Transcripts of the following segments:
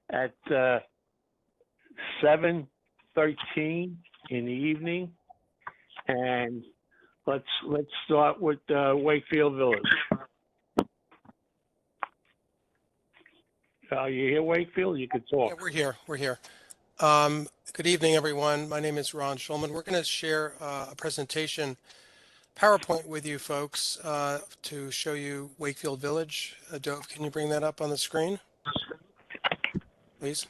at 7:13 in the evening, and let's start with Wakefield Village. You hear Wakefield? You can talk. Yeah, we're here. We're here. Good evening, everyone. My name is Ron Schulman. We're going to share a presentation PowerPoint with you folks to show you Wakefield Village. Dove, can you bring that up on the screen, please?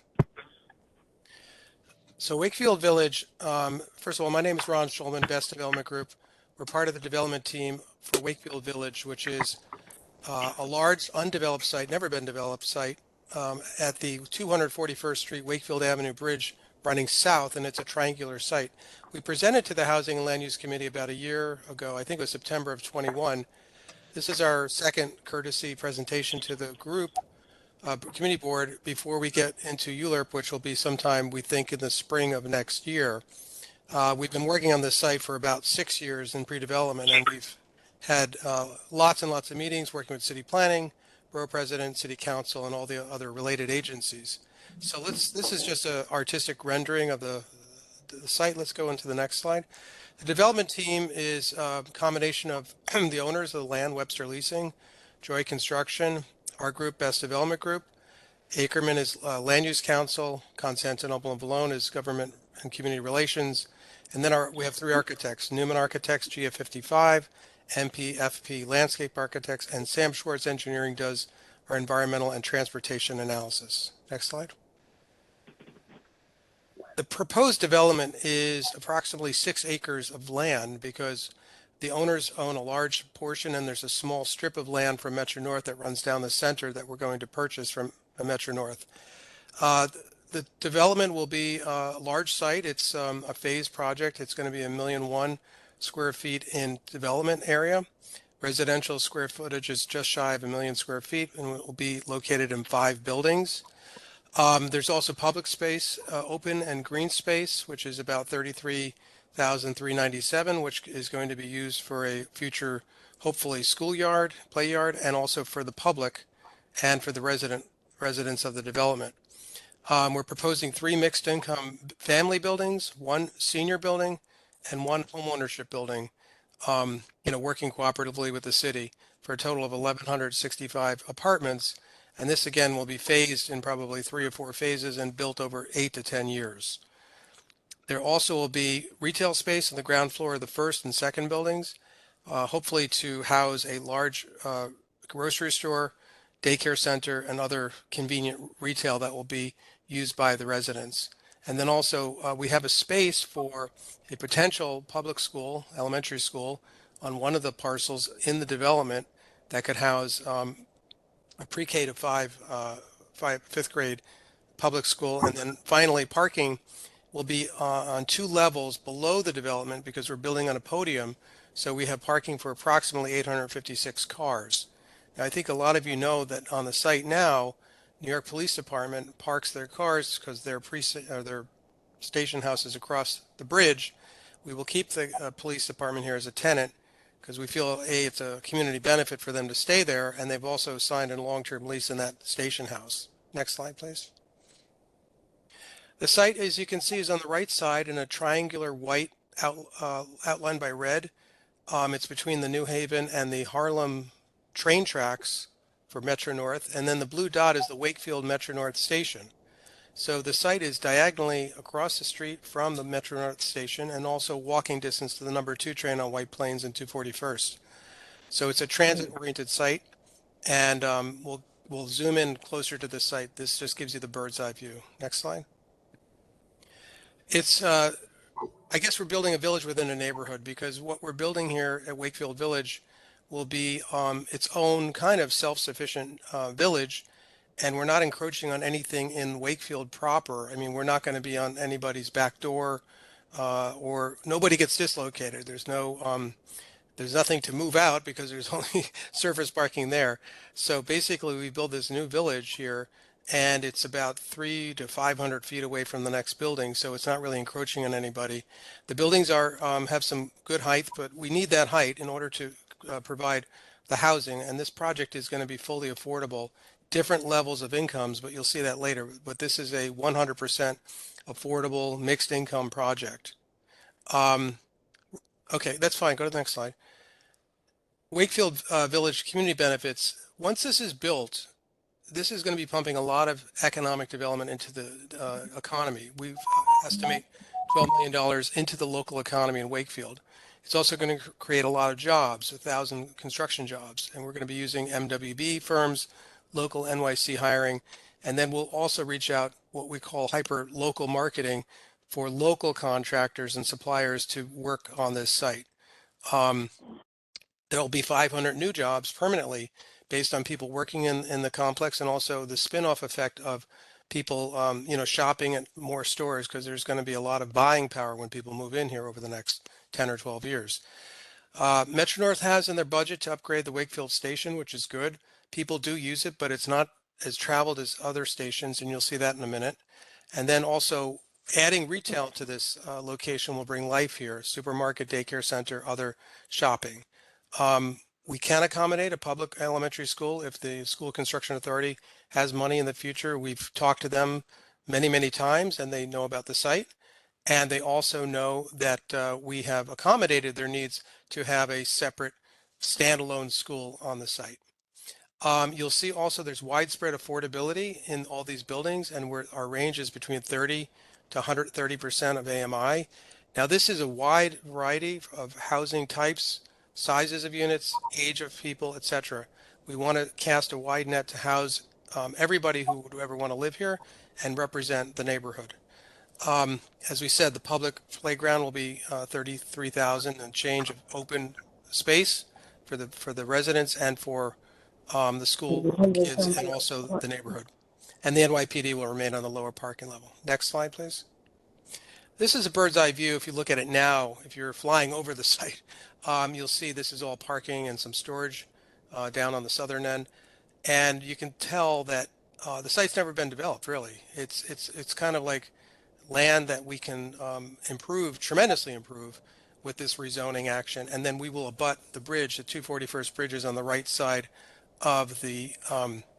So Wakefield Village, first of all, my name is Ron Schulman, Best Development Group. We're part of the development team for Wakefield Village, which is a large undeveloped site, never been developed site at the 241st Street Wakefield Avenue Bridge running south, and it's a triangular site. We presented to the Housing and Land Use Committee about a year ago, I think it was September of 21. This is our second courtesy presentation to the group committee board before we get into ULURP, which will be sometime, we think, in the spring of next year. We've been working on this site for about 6 years in pre-development, and we've had lots and lots of meetings working with city planning, borough president, city council, and all the other related agencies. So this is just an artistic rendering of the site. Let's go into the next slide. The development team is a combination of the owners of the land, Webster Leasing, Joy Construction, our group, Best Development Group. Ackerman is Land Use Council, Constantinople and Valone is Government and Community Relations. And then we have 3 architects, Newman Architects, GF55, MPFP Landscape Architects, and Sam Schwartz Engineering does our environmental and transportation analysis. Next slide. The proposed development is approximately 6 acres of land because the owners own a large portion, and there's a small strip of land from Metro North that runs down the center that we're going to purchase from Metro North. The development will be a large site. It's a phased project. It's going to be 1,000,001 square feet in development area. Residential square footage is just shy of 1,000,000 square feet, and it will be located in 5 buildings. There's also public space, open and green space, which is about 33,397, which is going to be used for a future, hopefully, schoolyard, play yard, and also for the public and for the residents of the development. We're proposing 3 mixed income family buildings, 1 senior building, and 1 homeownership building, working cooperatively with the city for a total of 1,165 apartments. And this again will be phased in probably 3 or 4 phases and built over 8 to 10 years. There also will be retail space on the ground floor of the first and second buildings, hopefully to house a large grocery store, daycare center, and other convenient retail that will be used by the residents. And then also we have a space for a potential public school, elementary school, on one of the parcels in the development that could house a pre-K to 5th grade public school. And then finally, parking will be on 2 levels below the development because we're building on a podium. So we have parking for approximately 856 cars. Now, I think a lot of you know that on the site now, New York Police Department parks their cars because their station house is across the bridge. We will keep the police department here as a tenant because we feel, A, it's a community benefit for them to stay there, and they've also signed a long-term lease in that station house. Next slide, please. The site, as you can see, is on the right side in a triangular white outlined by red. It's between the New Haven and the Harlem train tracks for Metro North, and then the blue dot is the Wakefield Metro North station. So the site is diagonally across the street from the Metro North station and also walking distance to the number 2 train on White Plains and 241st. So it's a transit-oriented site, and we'll zoom in closer to the site. This just gives you the bird's eye view. Next slide. It's I guess we're building a village within a neighborhood because what we're building here at Wakefield Village will be its own kind of self-sufficient village, and we're not encroaching on anything in Wakefield proper. I mean, we're not going to be on anybody's back door, or nobody gets dislocated. There's nothing to move out because there's only surface parking there. So basically, we build this new village here, and it's about 300 to 500 feet away from the next building, so it's not really encroaching on anybody. The buildings have some good height, but we need that height in order to provide the housing, and this project is going to be fully affordable different levels of incomes, but you'll see that later. But this is a 100% affordable mixed income project. Okay, that's fine. Go to the next slide. Wakefield Village community benefits. Once this is built, this is going to be pumping a lot of economic development into the economy. We estimate $12 million into the local economy in Wakefield. It's also going to create a lot of jobs, 1,000 construction jobs, and we're going to be using MWB firms, local NYC hiring, and then we'll also reach out what we call hyper local marketing for local contractors and suppliers to work on this site. There'll be 500 new jobs permanently based on people working in the complex, and also the spin-off effect of people shopping at more stores, because there's going to be a lot of buying power when people move in here over the next 10 or 12 years. Metro North has in their budget to upgrade the Wakefield station, which is good. People do use it, but it's not as traveled as other stations, and you'll see that in a minute. And then also adding retail to this location will bring life here: supermarket, daycare center, other shopping. We can accommodate a public elementary school if the School Construction Authority has money in the future. We've talked to them many, many times, and they know about the site. And they also know that we have accommodated their needs to have a separate standalone school on the site. You'll see also there's widespread affordability in all these buildings, and our range is between 30 to 130% of AMI. Now, this is a wide variety of housing types, sizes of units, age of people, etc. We want to cast a wide net to house everybody who would ever want to live here and represent the neighborhood. As we said, the public playground will be 33,000 and change of open space for the residents and for the school kids and also the neighborhood. And the NYPD will remain on the lower parking level. Next slide, please. This is a bird's eye view. If you look at it now, if you're flying over the site, you'll see this is all parking and some storage down on the southern end. And you can tell that the site's never been developed, really. It's kind of like land that we can improve, tremendously improve, with this rezoning action. And then we will abut the bridge. The 241st Bridge is on the right side of the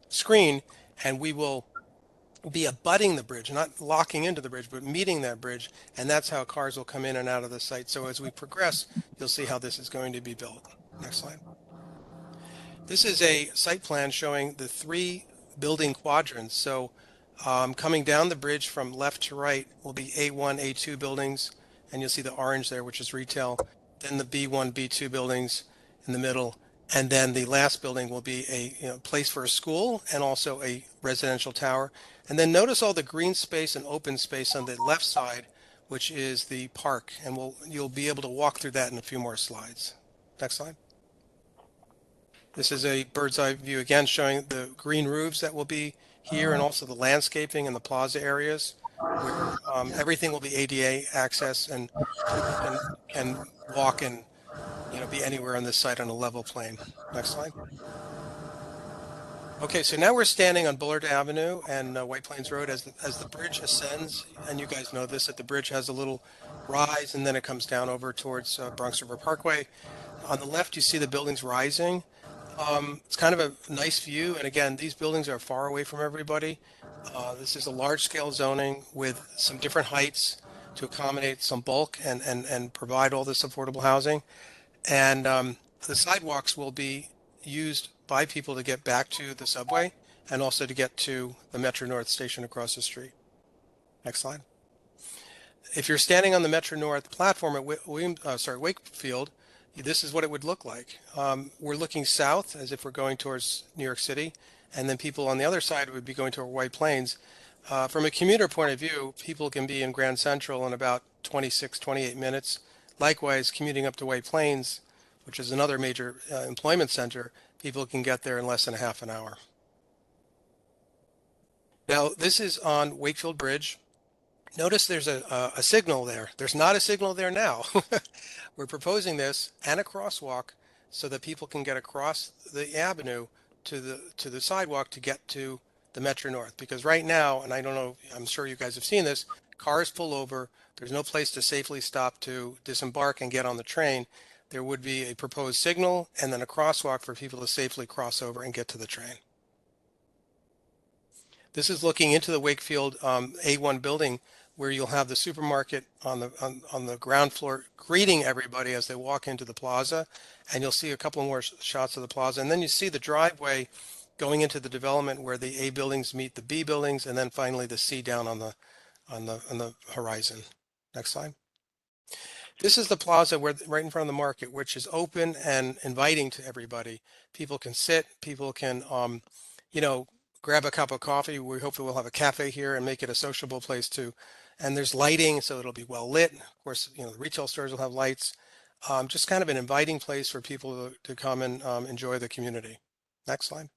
screen, and we will be abutting the bridge, not locking into the bridge, but meeting that bridge, and that's how cars will come in and out of the site. So as we progress, you'll see how this is going to be built. Next slide. This is a site plan showing the 3 building quadrants. So coming down the bridge from left to right will be A1, A2 buildings, and you'll see the orange there, which is retail. Then the B1, B2 buildings in the middle, and then the last building will be a place for a school and also a residential tower. And then notice all the green space and open space on the left side, which is the park, and you'll be able to walk through that in a few more slides. Next slide. This is a bird's eye view again, showing the green roofs that will be here, and also the landscaping and the plaza areas where everything will be ADA access, and people can walk and be anywhere on this site on a level plane. Next slide. Okay, so now we're standing on Bullard Avenue and White Plains Road as the bridge ascends, and you guys know this, that the bridge has a little rise and then it comes down over towards Bronx River Parkway. On the left, you see the buildings rising. It's kind of a nice view, and again, these buildings are far away from everybody. This is a large-scale zoning with some different heights to accommodate some bulk and provide all this affordable housing. And the sidewalks will be used by people to get back to the subway and also to get to the Metro North station across the street. Next slide. If you're standing on the Metro North platform at Wakefield, this is what it would look like. We're looking south as if we're going towards New York City, and then people on the other side would be going to White Plains. From a commuter point of view, people can be in Grand Central in about 26, 28 minutes. Likewise, commuting up to White Plains, which is another major employment center, people can get there in less than a half an hour. Now, this is on Wakefield Bridge. Notice there's a signal there. There's not a signal there now. We're proposing this and a crosswalk so that people can get across the avenue to the sidewalk to get to the Metro North. Because right now, and I don't know, I'm sure you guys have seen this, cars pull over. There's no place to safely stop to disembark and get on the train. There would be a proposed signal and then a crosswalk for people to safely cross over and get to the train. This is looking into the Wakefield A1 building, where you'll have the supermarket on the ground floor greeting everybody as they walk into the plaza, and you'll see a couple more shots of the plaza, and then you see the driveway going into the development where the A buildings meet the B buildings, and then finally the C down on the horizon. Next slide. This is the plaza where right in front of the market, which is open and inviting to everybody. People can sit, people can, you know, grab a cup of coffee. We hopefully we'll have a cafe here and make it a sociable place too. And there's lighting, so it'll be well lit. Of course, you know, the retail stores will have lights. Just kind of an inviting place for people to come and enjoy the community. Next slide.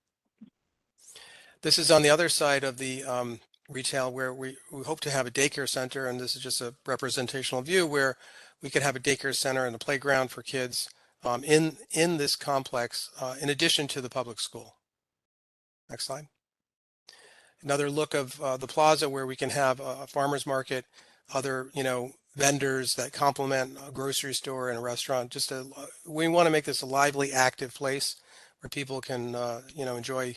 This is on the other side of the retail, where we hope to have a daycare center, and this is just a representational view where we could have a daycare center and a playground for kids in this complex, in addition to the public school. Next slide. Another look of the plaza, where we can have a farmer's market, other, you know, vendors that complement a grocery store and a restaurant. We want to make this a lively, active place where people can, you know, enjoy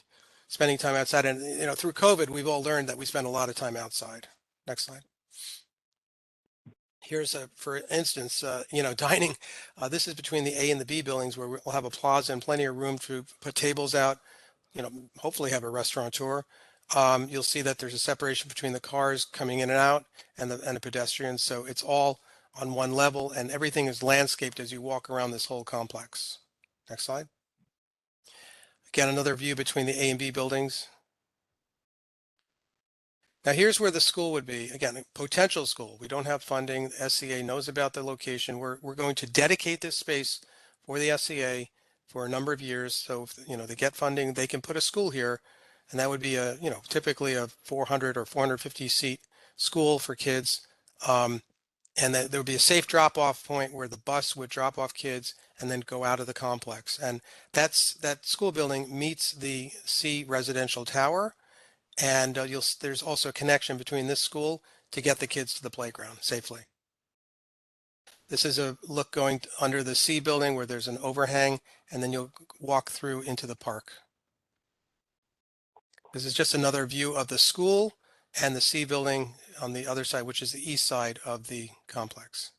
spending time outside. And, you know, through COVID, we've all learned that we spend a lot of time outside. Next slide. Here's for instance, you know, dining. This is between the A and the B buildings, where we'll have a plaza and plenty of room to put tables out, you know, hopefully have a restaurateur. You'll see that there's a separation between the cars coming in and out and the pedestrians. So it's all on one level, and everything is landscaped as you walk around this whole complex. Next slide. Again, another view between the A and B buildings. Now here's where the school would be. Again, a potential school. We don't have funding. The SCA knows about the location. We're going to dedicate this space for the SCA for a number of years. So if, you know, they get funding, they can put a school here, and that would be a, you know, typically a 400 or 450 seat school for kids. And that there would be a safe drop-off point where the bus would drop off kids and then go out of the complex. And that school building meets the C residential tower. And there's also a connection between this school to get the kids to the playground safely. This is a look going under the C building where there's an overhang, and then you'll walk through into the park. This is just another view of the school and the C building on the other side, which is the east side of the complex.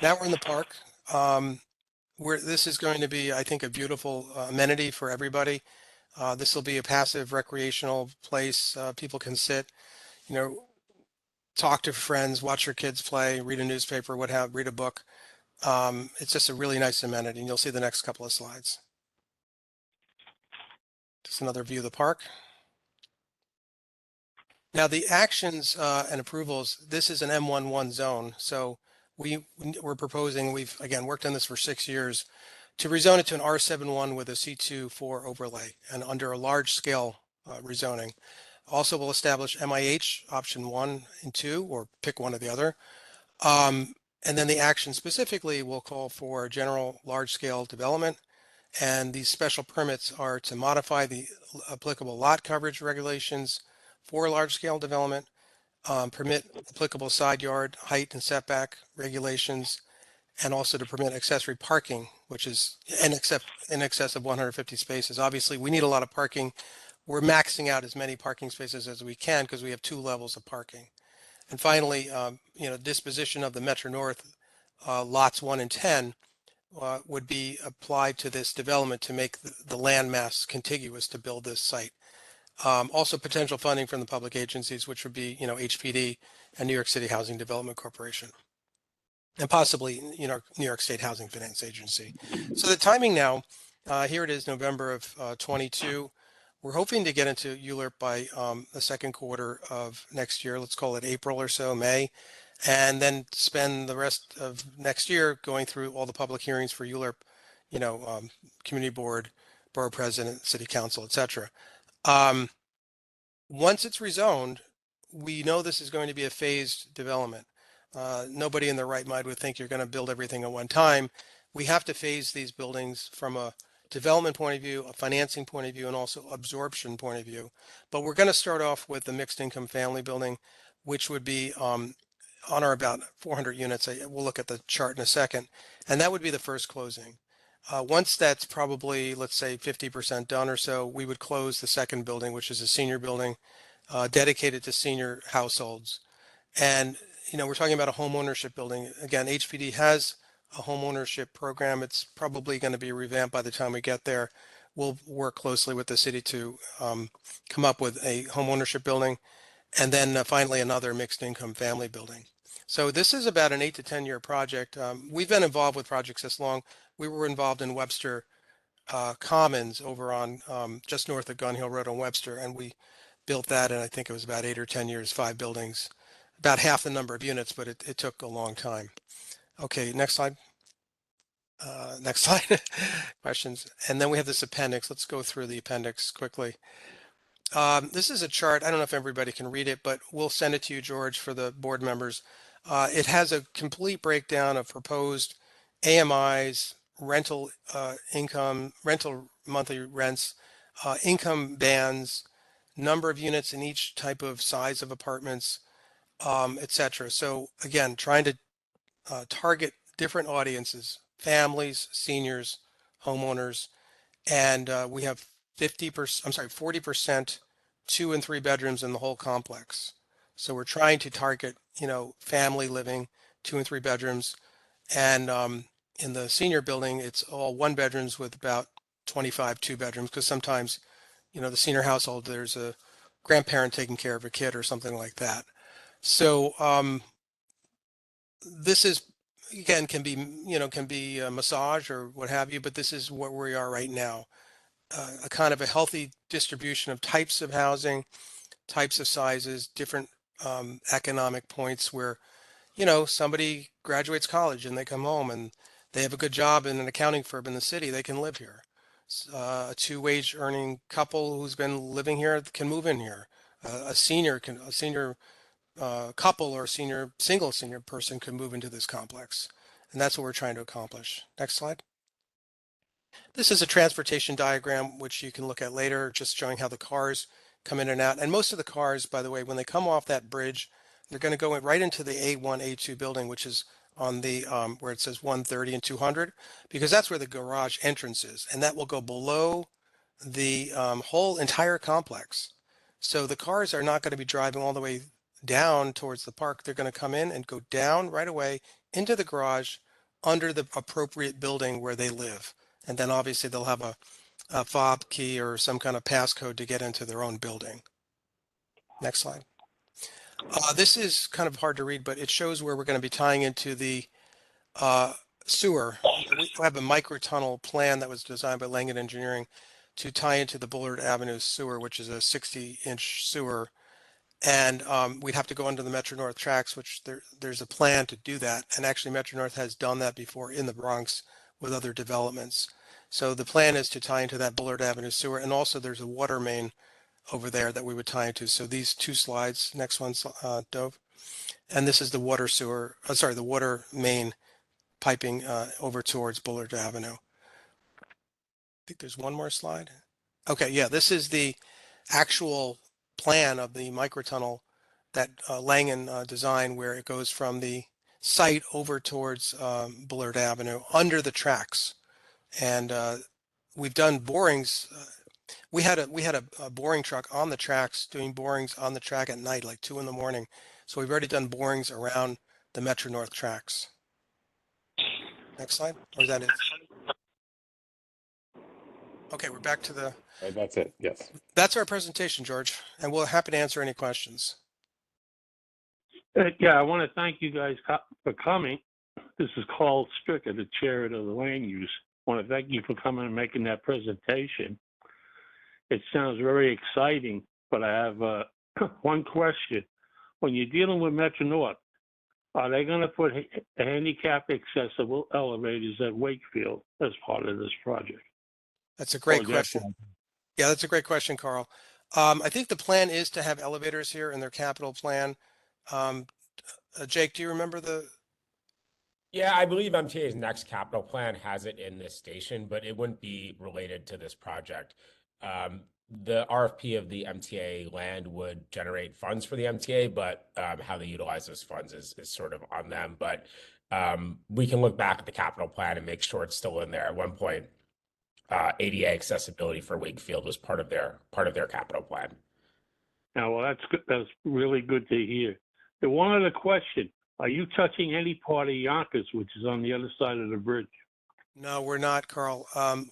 Now we're in the park, where this is going to be, I think, a beautiful amenity for everybody. This will be a passive recreational place. People can sit, you know, talk to friends, watch your kids play, read a newspaper, read a book. It's just a really nice amenity, and you'll see the next couple of slides. Just another view of the park. Now the actions and approvals, this is an M11 zone. So we're proposing, we've again worked on this for 6 years, to rezone it to an R71 with a C2-4 overlay and under a large scale rezoning. Also, we'll establish MIH option 1 and 2, or pick one or the other. And then the action specifically will call for general large scale development. And these special permits are to modify the applicable lot coverage regulations for large scale development, permit applicable side yard height and setback regulations, and also to permit accessory parking, which is in excess of 150 spaces. Obviously, we need a lot of parking. We're maxing out as many parking spaces as we can because we have 2 levels of parking. And finally, you know, disposition of the Metro North lots 1 and 10 would be applied to this development to make the land mass contiguous to build this site. Also potential funding from the public agencies, which would be, you know, HPD and New York City Housing Development Corporation, and possibly, you know, New York State Housing Finance Agency. So the timing now, here it is, November of 22. We're hoping to get into ULURP by the second quarter of next year. Let's call it April or so, May, and then spend the rest of next year going through all the public hearings for ULURP, you know, community board, borough president, city council, etc. Once it's rezoned, we know this is going to be a phased development. Nobody in their right mind would think you're going to build everything at one time. We have to phase these buildings from a development point of view, a financing point of view, and also absorption point of view. But we're going to start off with the mixed income family building, which would be on or about 400 units. We'll look at the chart in a second. And that would be the first closing. Once that's probably, let's say, 50% done or so, we would close the second building, which is a senior building dedicated to senior households. And, we're talking about a home ownership building. Again, HPD has a home ownership program. It's probably going to be revamped by the time we get there. We'll work closely with the city to come up with a home ownership building, and then finally another mixed income family building. So this is about an 8 to 10 year project. We've been involved with projects this long. We were involved in Webster Commons over on just north of Gun Hill Road on Webster, and we built that, and I think it was about 8 or 10 years, 5 buildings, about half the number of units, but it took a long time. Okay, next slide. Next slide. Questions. And then we have this appendix. Let's go through the appendix quickly. This is a chart. I don't know if everybody can read it, but we'll send it to you, George, for the board members. It has a complete breakdown of proposed AMIs, rental income, rental monthly rents, income bands, number of units in each type of size of apartments, etc. So again, trying to target different audiences, families, seniors, homeowners, and we have 50%, I'm sorry, 40% 2 and 3 bedrooms in the whole complex. So we're trying to target, family living, 2 and 3 bedrooms. And in the senior building, it's all 1 bedrooms with about 25 2 bedrooms, because sometimes, the senior household, there's a grandparent taking care of a kid or something like that. So this is, again, can be a massage or what have you, but this is where we are right now. A kind of a healthy distribution of types of housing, types of sizes, different economic points where, somebody graduates college and they come home and they have a good job in an accounting firm in the city, they can live here. A two-wage earning couple who's been living here can move in here. A senior couple or single senior person could move into this complex. And that's what we're trying to accomplish. Next slide. This is a transportation diagram, which you can look at later, just showing how the cars come in and out. And most of the cars, by the way, when they come off that bridge, they're going to go right into the A1, A2 building, which is on the where it says 130 and 200, because that's where the garage entrance is. And that will go below the whole entire complex. So the cars are not going to be driving all the way down towards the park. They're going to come in and go down right away into the garage under the appropriate building where they live. And then obviously they'll have a fob key or some kind of passcode to get into their own building. Next slide. This is kind of hard to read, but it shows where we're going to be tying into the sewer. We have a microtunnel plan that was designed by Langen Engineering to tie into the Bullard Avenue sewer, which is a 60-inch sewer. And we'd have to go under the Metro North tracks, which there's a plan to do that. And actually Metro North has done that before in the Bronx with other developments. So the plan is to tie into that Bullard Avenue sewer. And also there's a water main over there that we would tie into. So these two slides, next one, Dove. And this is the water sewer, the water main piping over towards Bullard Avenue. I think there's one more slide. Okay, yeah, this is the actual plan of the microtunnel that Langen designed, where it goes from the site over towards Bullard Avenue under the tracks. And we've done borings. We had a boring truck on the tracks doing borings on the track at night, like 2 in the morning. So we've already done borings around the Metro North tracks. Next slide, or is that it? Okay, we're back to the. That's it. Yes. That's our presentation, George, and we're happy to answer any questions. Yeah, I want to thank you guys for coming. This is Carl Stricker, the chair of the land use. I want to thank you for coming and making that presentation. It sounds very exciting, but I have one question. When you're dealing with Metro North, are they going to put handicap accessible elevators at Wakefield as part of this project? That's a great question. Yeah, that's a great question, Carl. I think the plan is to have elevators here in their capital plan. Jake, do you remember the? Yeah, I believe MTA's next capital plan has it in this station, but it wouldn't be related to this project. The RFP of the MTA land would generate funds for the MTA, but how they utilize those funds is sort of on them. But we can look back at the capital plan and make sure it's still in there. At one point, ADA accessibility for Wakefield was part of their capital plan. Now, well, that's good. That's really good to hear. The one other question: are you touching any part of Yonkers, which is on the other side of the bridge? No, we're not, Carl.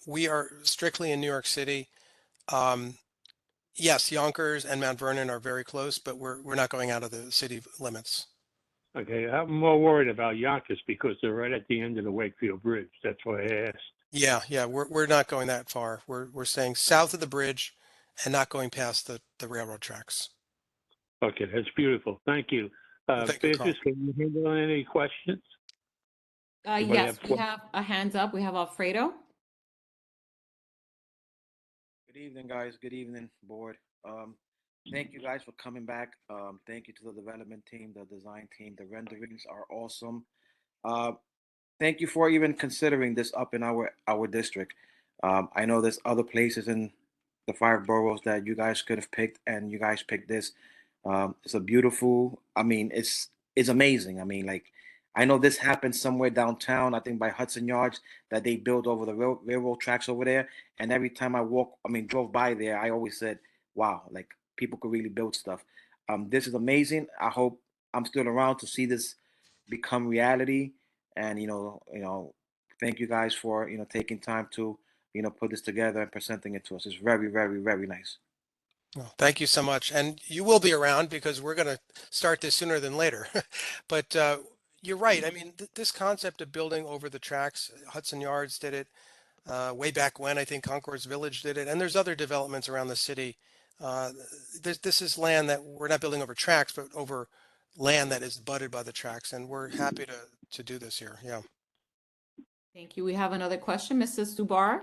We are strictly in New York City. Yes, Yonkers and Mount Vernon are very close, but we're not going out of the city limits. Okay, I'm more worried about Yonkers because they're right at the end of the Wakefield Bridge. That's why I asked. Yeah, we're not going that far. We're staying south of the bridge and not going past the railroad tracks. Okay, that's beautiful. Thank you. Thank you, Carl. Beatrice, can you handle any questions? Anybody Yes, have we have a hands up. We have Alfredo. Good evening, guys. Good evening, board. Thank you guys for coming back. Thank you to the development team, the design team. The renderings are awesome. Thank you for even considering this up in our district. I know there's other places in the 5 boroughs that you guys could have picked, and you guys picked this. It's a beautiful. I mean, it's amazing. I mean, like, I know this happened somewhere downtown. I think by Hudson Yards that they built over the railroad tracks over there. And every time drove by there, I always said, "Wow, like people could really build stuff." This is amazing. I hope I'm still around to see this become reality. And thank you guys for taking time to put this together and presenting it to us. It's very, very, very nice. Well, thank you so much. And you will be around because we're going to start this sooner than later. But you're right. I mean, this concept of building over the tracks, Hudson Yards did it way back when. I think Concourse Village did it. And there's other developments around the city. This is land that we're not building over tracks, but over land that is butted by the tracks. And we're happy to do this here. Yeah. Thank you. We have another question, Mrs. Subar.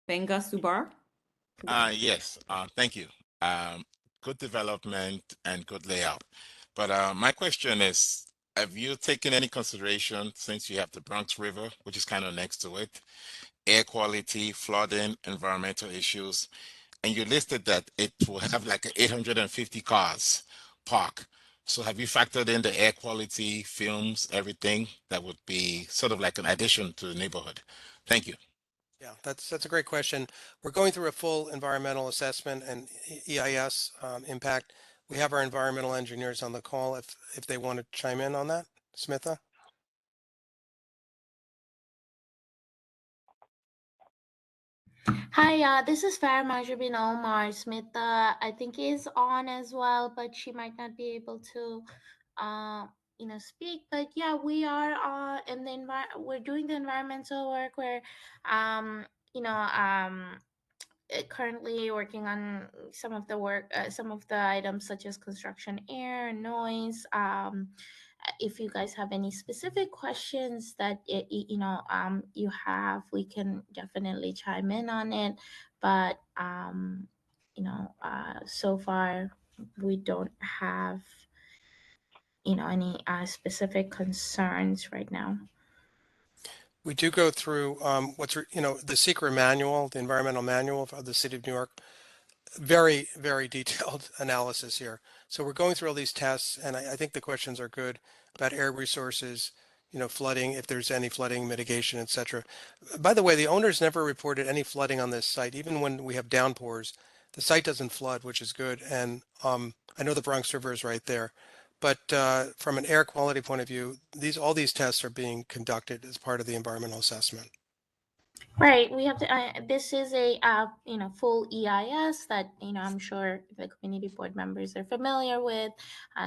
Benga Subar. Yes, thank you. Good development and good layout. But my question is, have you taken any consideration, since you have the Bronx River, which is kind of next to it, air quality, flooding, environmental issues, and you listed that it will have like 850 cars park. So have you factored in the air quality, films, everything that would be sort of like an addition to the neighborhood? Thank you. Yeah, that's a great question. We're going through a full environmental assessment and EIS impact. We have our environmental engineers on the call if they want to chime in on that. Smitha? Hi, this is Farah Majabin Omar. Smith, I think is on as well, but she might not be able to, speak. But yeah, we are in the we're doing the environmental work. We're, you know, currently working on some of the work, some of the items such as construction air, noise. If you guys have any specific questions that you have, we can definitely chime in on it. But so far we don't have any specific concerns right now. We do go through the secret manual, the environmental manual of the City of New York. Very, very detailed analysis here. So we're going through all these tests, and I think the questions are good about air resources, flooding, if there's any flooding, mitigation, etc. By the way, the owners never reported any flooding on this site. Even when we have downpours, the site doesn't flood, which is good. And I know the Bronx River is right there. But from an air quality point of view, all these tests are being conducted as part of the environmental assessment. Right, we have to. This is a full EIS that I'm sure the community board members are familiar with.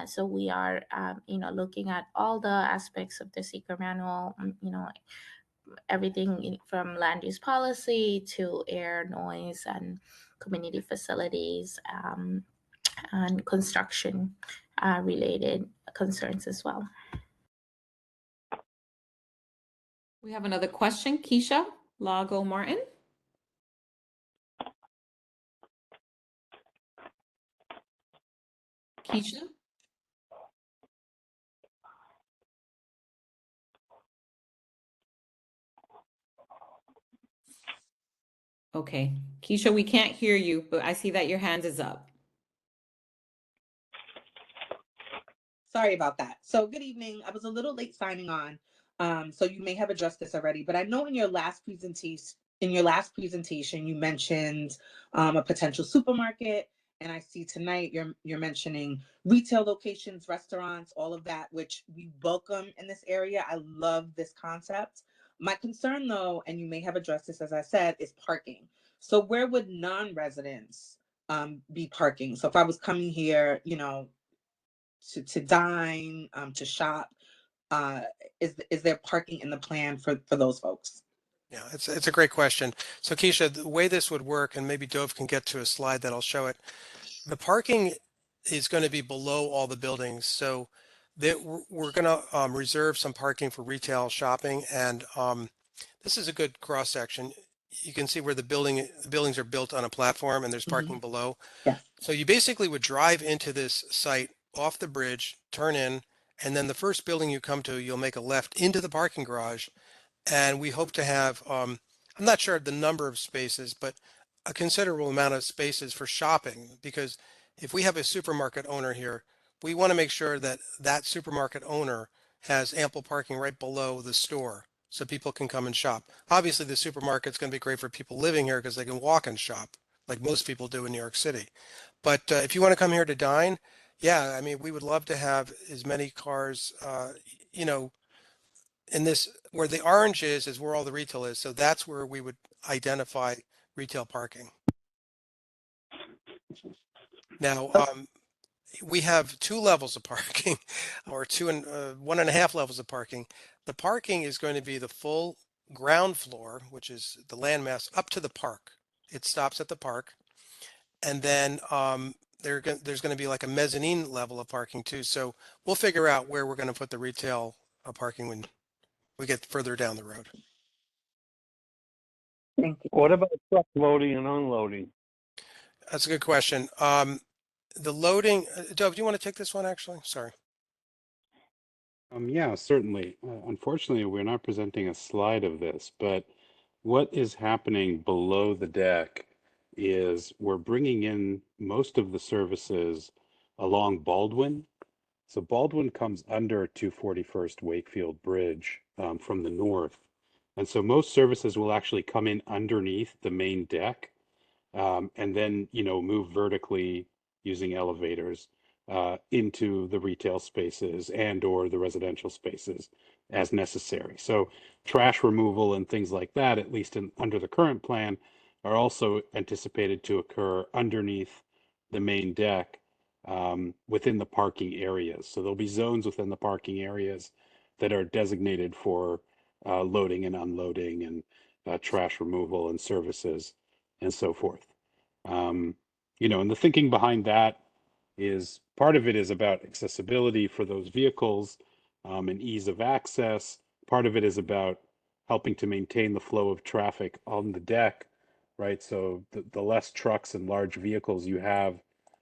So we are looking at all the aspects of the secret manual. Everything from land use policy to air, noise, and community facilities, and construction related concerns as well. We have another question, Keisha Lago Martin. Keisha? Okay, Keisha, we can't hear you, but I see that your hand is up. Sorry about that. So good evening. I was a little late signing on. So you may have addressed this already, but I know in your last presentation, you mentioned a potential supermarket, and I see tonight you're mentioning retail locations, restaurants, all of that, which we welcome in this area. I love this concept. My concern, though, and you may have addressed this, as I said, is parking. So where would non-residents be parking? So if I was coming here, to dine, to shop, uh, is there parking in the plan for those folks? Yeah, it's a great question. So Keisha, the way this would work, and maybe Dove can get to a slide that'll show it. The parking is going to be below all the buildings. So that we're going to reserve some parking for retail shopping. And this is a good cross section. You can see where the buildings are built on a platform and there's parking below. Yes. So you basically would drive into this site off the bridge, turn in, and then the first building you come to, you'll make a left into the parking garage. And we hope to have, I'm not sure the number of spaces, but a considerable amount of spaces for shopping, because if we have a supermarket owner here, we want to make sure that that supermarket owner has ample parking right below the store so people can come and shop. Obviously, the supermarket's going to be great for people living here because they can walk and shop like most people do in New York City. But if you want to come here to dine, yeah, I mean, we would love to have as many cars, you know, in this, where the orange is where all the retail is. So that's where we would identify retail parking. Now, we have 2 levels of parking or 1.5 levels of parking. The parking is going to be the full ground floor, which is the landmass up to the park. It stops at the park. And then there's going to be like a mezzanine level of parking too. So we'll figure out where we're going to put the retail parking when we get further down the road. Thank you. What about truck loading and unloading? That's a good question. The loading, Dove, do you want to take this one actually? Sorry. Yeah, certainly. Unfortunately, we're not presenting a slide of this, but what is happening below the deck is we're bringing in most of the services along Baldwin. So Baldwin comes under 241st Wakefield Bridge from the north. And so most services will actually come in underneath the main deck and then, move vertically using elevators into the retail spaces and or the residential spaces as necessary. So trash removal and things like that, at least under the current plan, are also anticipated to occur underneath the main deck within the parking areas. So there'll be zones within the parking areas that are designated for loading and unloading and trash removal and services and so forth. And the thinking behind that is part of it is about accessibility for those vehicles and ease of access. Part of it is about helping to maintain the flow of traffic on the deck, right? So the less trucks and large vehicles you have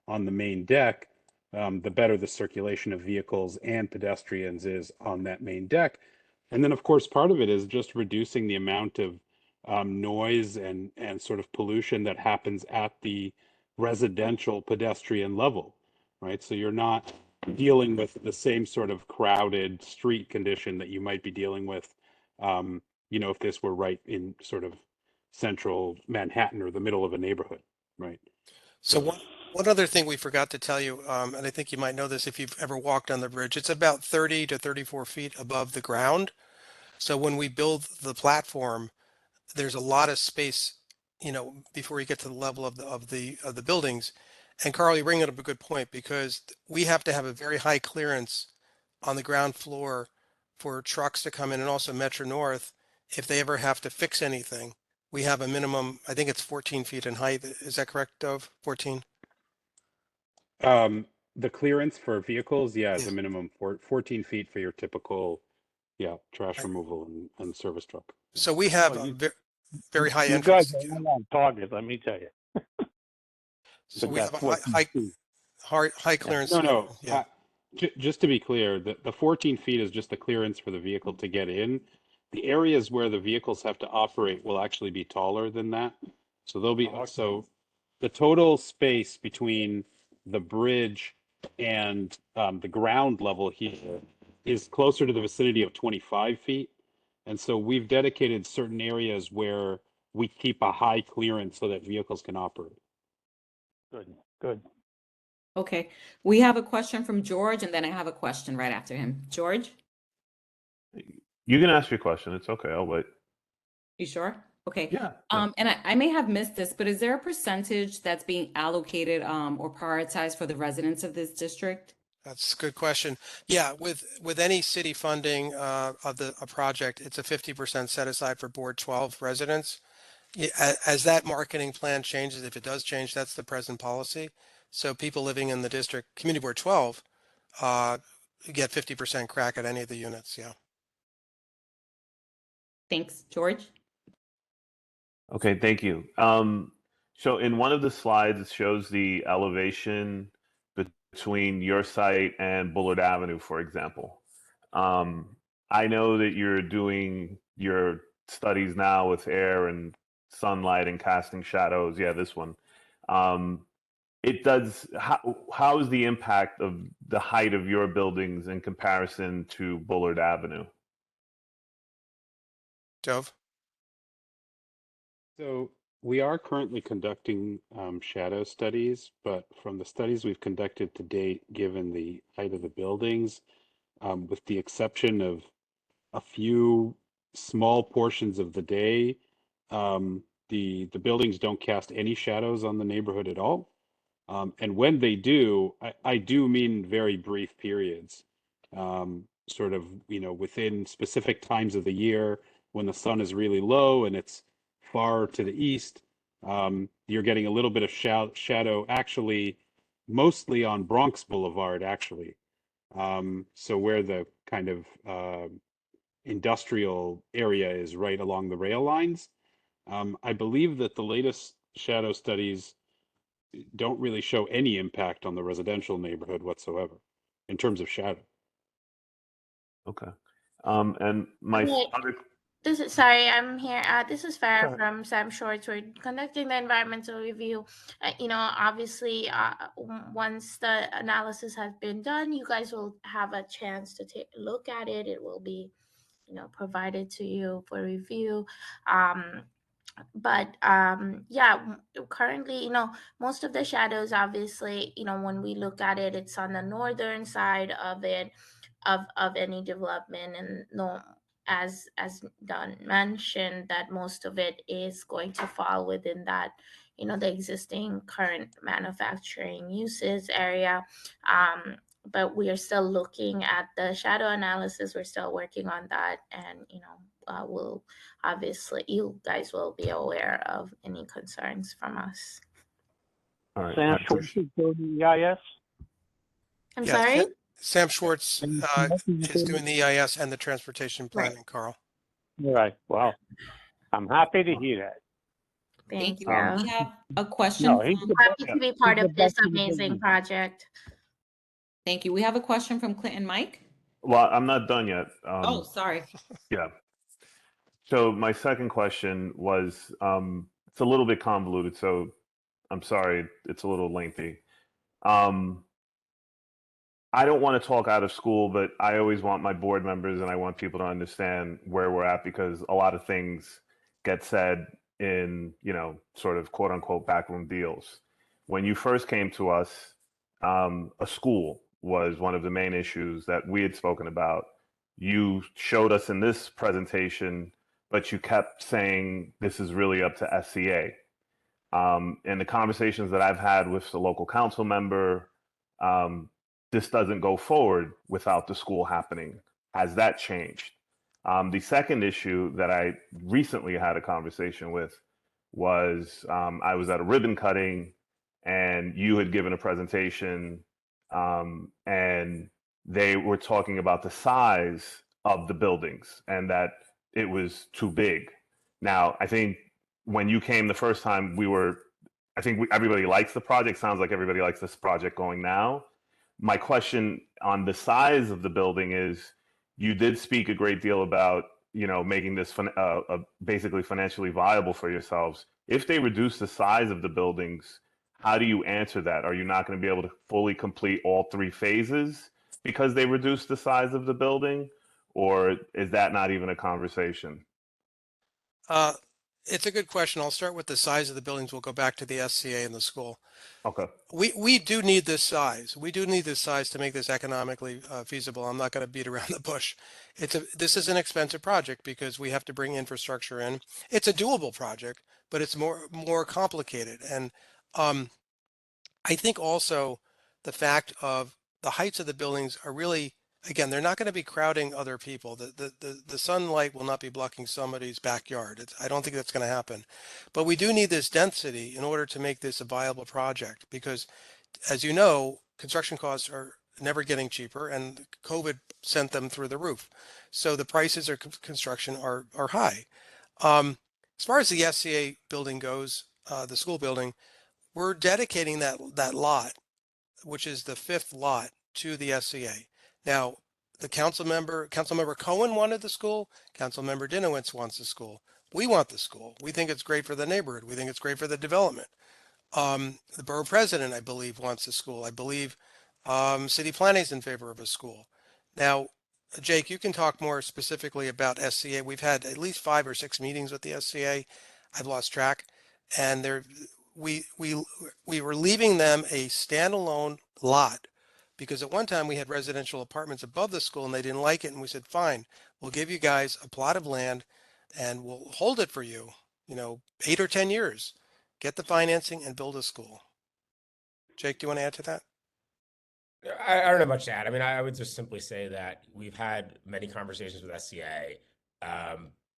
on the main deck, the better the circulation of vehicles and pedestrians is on that main deck. And then, of course, part of it is just reducing the amount of noise and sort of pollution that happens at the residential pedestrian level, right? So you're not dealing with the same sort of crowded street condition that you might be dealing with, if this were right in sort of central Manhattan or the middle of a neighborhood, right? So one other thing we forgot to tell you, and I think you might know this if you've ever walked on the bridge, it's about 30 to 34 feet above the ground. So when we build the platform, there's a lot of space, before you get to the level of the buildings. And Carl, you bring up a good point because we have to have a very high clearance on the ground floor for trucks to come in, and also Metro North, if they ever have to fix anything. We have a minimum, I think it's 14 feet in height. Is that correct, Dove? 14? The clearance for vehicles, is Yeah. a minimum 14 feet for your typical, trash Right. removal and service truck. So we have Oh, a very high You guys entrance. are right on target, let me tell you. So With we have that a high, 14 feet. high clearance. No. Yeah. Just to be clear, the 14 feet is just the clearance for the vehicle to get in. The areas where the vehicles have to operate will actually be taller than that. So they'll be, Oh, okay. so the total space between the bridge and the ground level here is closer to the vicinity of 25 feet. And so we've dedicated certain areas where we keep a high clearance so that vehicles can operate. Good, good. Okay, we have a question from George, and then I have a question right after him. George, You can ask your question. It's okay. I'll wait. you sure? Okay. Yeah. And I may have missed this, but is there a percentage that's being allocated or prioritized for the residents of this district? That's a good question. Yeah, with any city funding of a project, it's a 50% set aside for Board 12 residents. Yeah, as that marketing plan changes, if it does change, that's the present policy. So people living in the district, Community Board 12, get 50% crack at any of the units. Yeah. Thanks, George. Okay, thank you. So in one of the slides, it shows the elevation between your site and Bullard Avenue, for example. I know that you're doing your studies now with air and sunlight and casting shadows. Yeah, this one. It does. How is the impact of the height of your buildings in comparison to Bullard Avenue? Dove? So we are currently conducting shadow studies, but from the studies we've conducted to date, given the height of the buildings, with the exception of a few small portions of the day, the buildings don't cast any shadows on the neighborhood at all. And when they do, I do mean very brief periods, sort of, within specific times of the year when the sun is really low and it's far to the east. You're getting a little bit of shadow, actually, mostly on Bronx Boulevard, actually. So where the kind of industrial area is right along the rail lines. I believe that the latest shadow studies don't really show any impact on the residential neighborhood whatsoever in terms of shadow. Okay. And my Okay. other. Sorry, I'm here. This is Farah Sure. from Sam Shorts. We're conducting the environmental review. Obviously, once the analysis has been done, you guys will have a chance to take a look at it. It will be, provided to you for review. But currently, most of the shadows, obviously, when we look at it, it's on the northern side of it, of any development, and no, as Don mentioned, that most of it is going to fall within that, the existing current manufacturing uses area. But we are still looking at the shadow analysis. We're still working on that, and we'll obviously, you guys will be aware of any concerns from us. All right. Sam Schwartz is doing the EIS? I'm Yeah, sorry? Sam Schwartz is doing the EIS and the transportation planning, Carl. All right, well, I'm happy to hear that. Thank you. We have a question. No, he's the Happy to be part he's of the this best in the amazing business. project. Thank you. We have a question from Clinton Mike. Well, I'm not done yet. Oh, sorry. Yeah. So my second question was, it's a little bit convoluted, so I'm sorry, it's a little lengthy. I don't want to talk out of school, but I always want my board members and I want people to understand where we're at, because a lot of things get said in, sort of quote unquote backroom deals. When you first came to us, a school was one of the main issues that we had spoken about. You showed us in this presentation, but you kept saying this is really up to SCA. In the conversations that I've had with the local council member, this doesn't go forward without the school happening. Has that changed? The second issue that I recently had a conversation with was, I was at a ribbon cutting and you had given a presentation, and they were talking about the size of the buildings and that it was too big. Now, I think when you came the first time, everybody likes the project. Sounds like everybody likes this project going now. My question on the size of the building is, you did speak a great deal about, making this basically financially viable for yourselves. If they reduce the size of the buildings, how do you answer that? Are you not going to be able to fully complete all three phases because they reduced the size of the building, or is that not even a conversation? It's a good question. I'll start with the size of the buildings. We'll go back to the SCA and the school. Okay. We do need this size. We do need this size to make this economically feasible. I'm not going to beat around the bush. This is an expensive project because we have to bring infrastructure in. It's a doable project, but it's more complicated. And I think also the fact of the heights of the buildings are really, again, they're not going to be crowding other people. The sunlight will not be blocking somebody's backyard. I don't think that's going to happen. But we do need this density in order to make this a viable project because, as you know, construction costs are never getting cheaper and COVID sent them through the roof. So the prices of construction are high. As far as the SCA building goes, the school building, we're dedicating that lot, which is the 5th lot, to the SCA. Now, the Councilmember Cohen wanted the school. Councilmember Dinowitz wants the school. We want the school. We think it's great for the neighborhood. We think it's great for the development. The borough president, I believe, wants the school. I believe city planning is in favor of a school. Now, Jake, you can talk more specifically about SCA. We've had at least 5 or 6 meetings with the SCA. I've lost track, and we were leaving them a standalone lot because at one time we had residential apartments above the school and they didn't like it, and we said, fine, we'll give you guys a plot of land and we'll hold it for you, 8 or 10 years, get the financing and build a school. Jake, do you want to add to that? I don't have much to add. I mean, I would just simply say that we've had many conversations with SCA.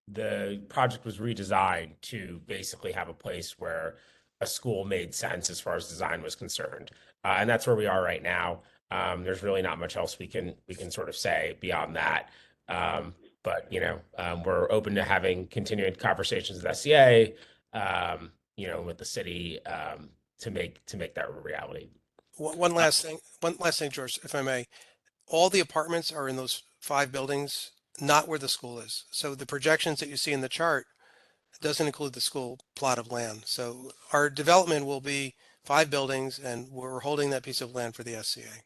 The project was redesigned to basically have a place where a school made sense as far as design was concerned, and that's where we are right now. There's really not much else we can sort of say beyond that. But we're open to having continuing conversations with SCA, with the city, to make that a reality. One last thing, George, if I may. All the apartments are in those 5 buildings, not where the school is. So the projections that you see in the chart doesn't include the school plot of land. So our development will be 5 buildings, and we're holding that piece of land for the SCA.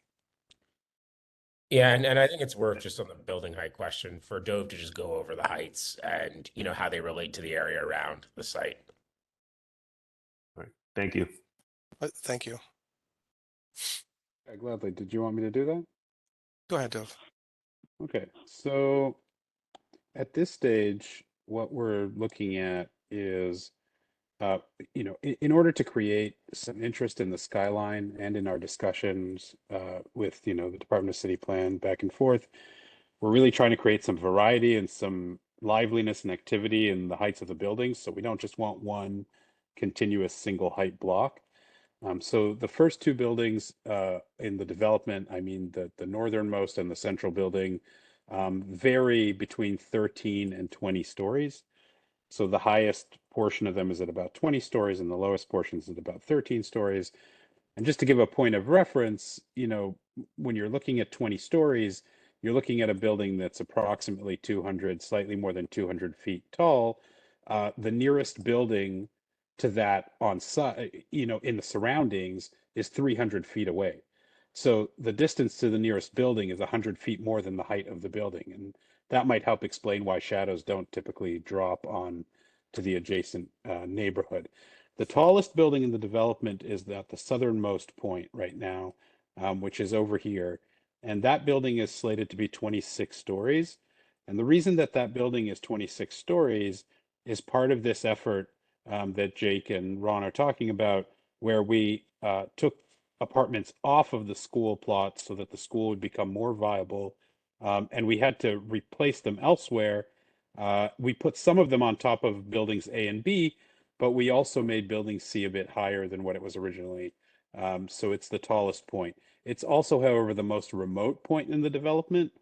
Yeah, and I think it's worth, just on the building height question, for Dove to just go over the heights and how they relate to the area around the site. All right. Thank you. Thank you. Gladly. Did you want me to do that? Go ahead, Dove. Okay, so at this stage, what we're looking at is, in order to create some interest in the skyline and in our discussions with, the Department of City Plan back and forth, we're really trying to create some variety and some liveliness and activity in the heights of the buildings. So we don't just want one continuous single height block. So the first 2 buildings in the development, I mean the northernmost and the central building, vary between 13 and 20 stories. So the highest portion of them is at about 20 stories and the lowest portion is at about 13 stories. And just to give a point of reference, when you're looking at 20 stories, you're looking at a building that's approximately 200, slightly more than 200 feet tall. The nearest building to that on site, in the surroundings, is 300 feet away. So the distance to the nearest building is 100 feet more than the height of the building. And that might help explain why shadows don't typically drop on to the adjacent neighborhood. The tallest building in the development is at the southernmost point right now, which is over here. And that building is slated to be 26 stories. And the reason that that building is 26 stories is part of this effort that Jake and Ron are talking about, where we took apartments off of the school plot so that the school would become more viable. And we had to replace them elsewhere. We put some of them on top of buildings A and B, but we also made building C a bit higher than what it was originally. So it's the tallest point. It's also, however, the most remote point in the development.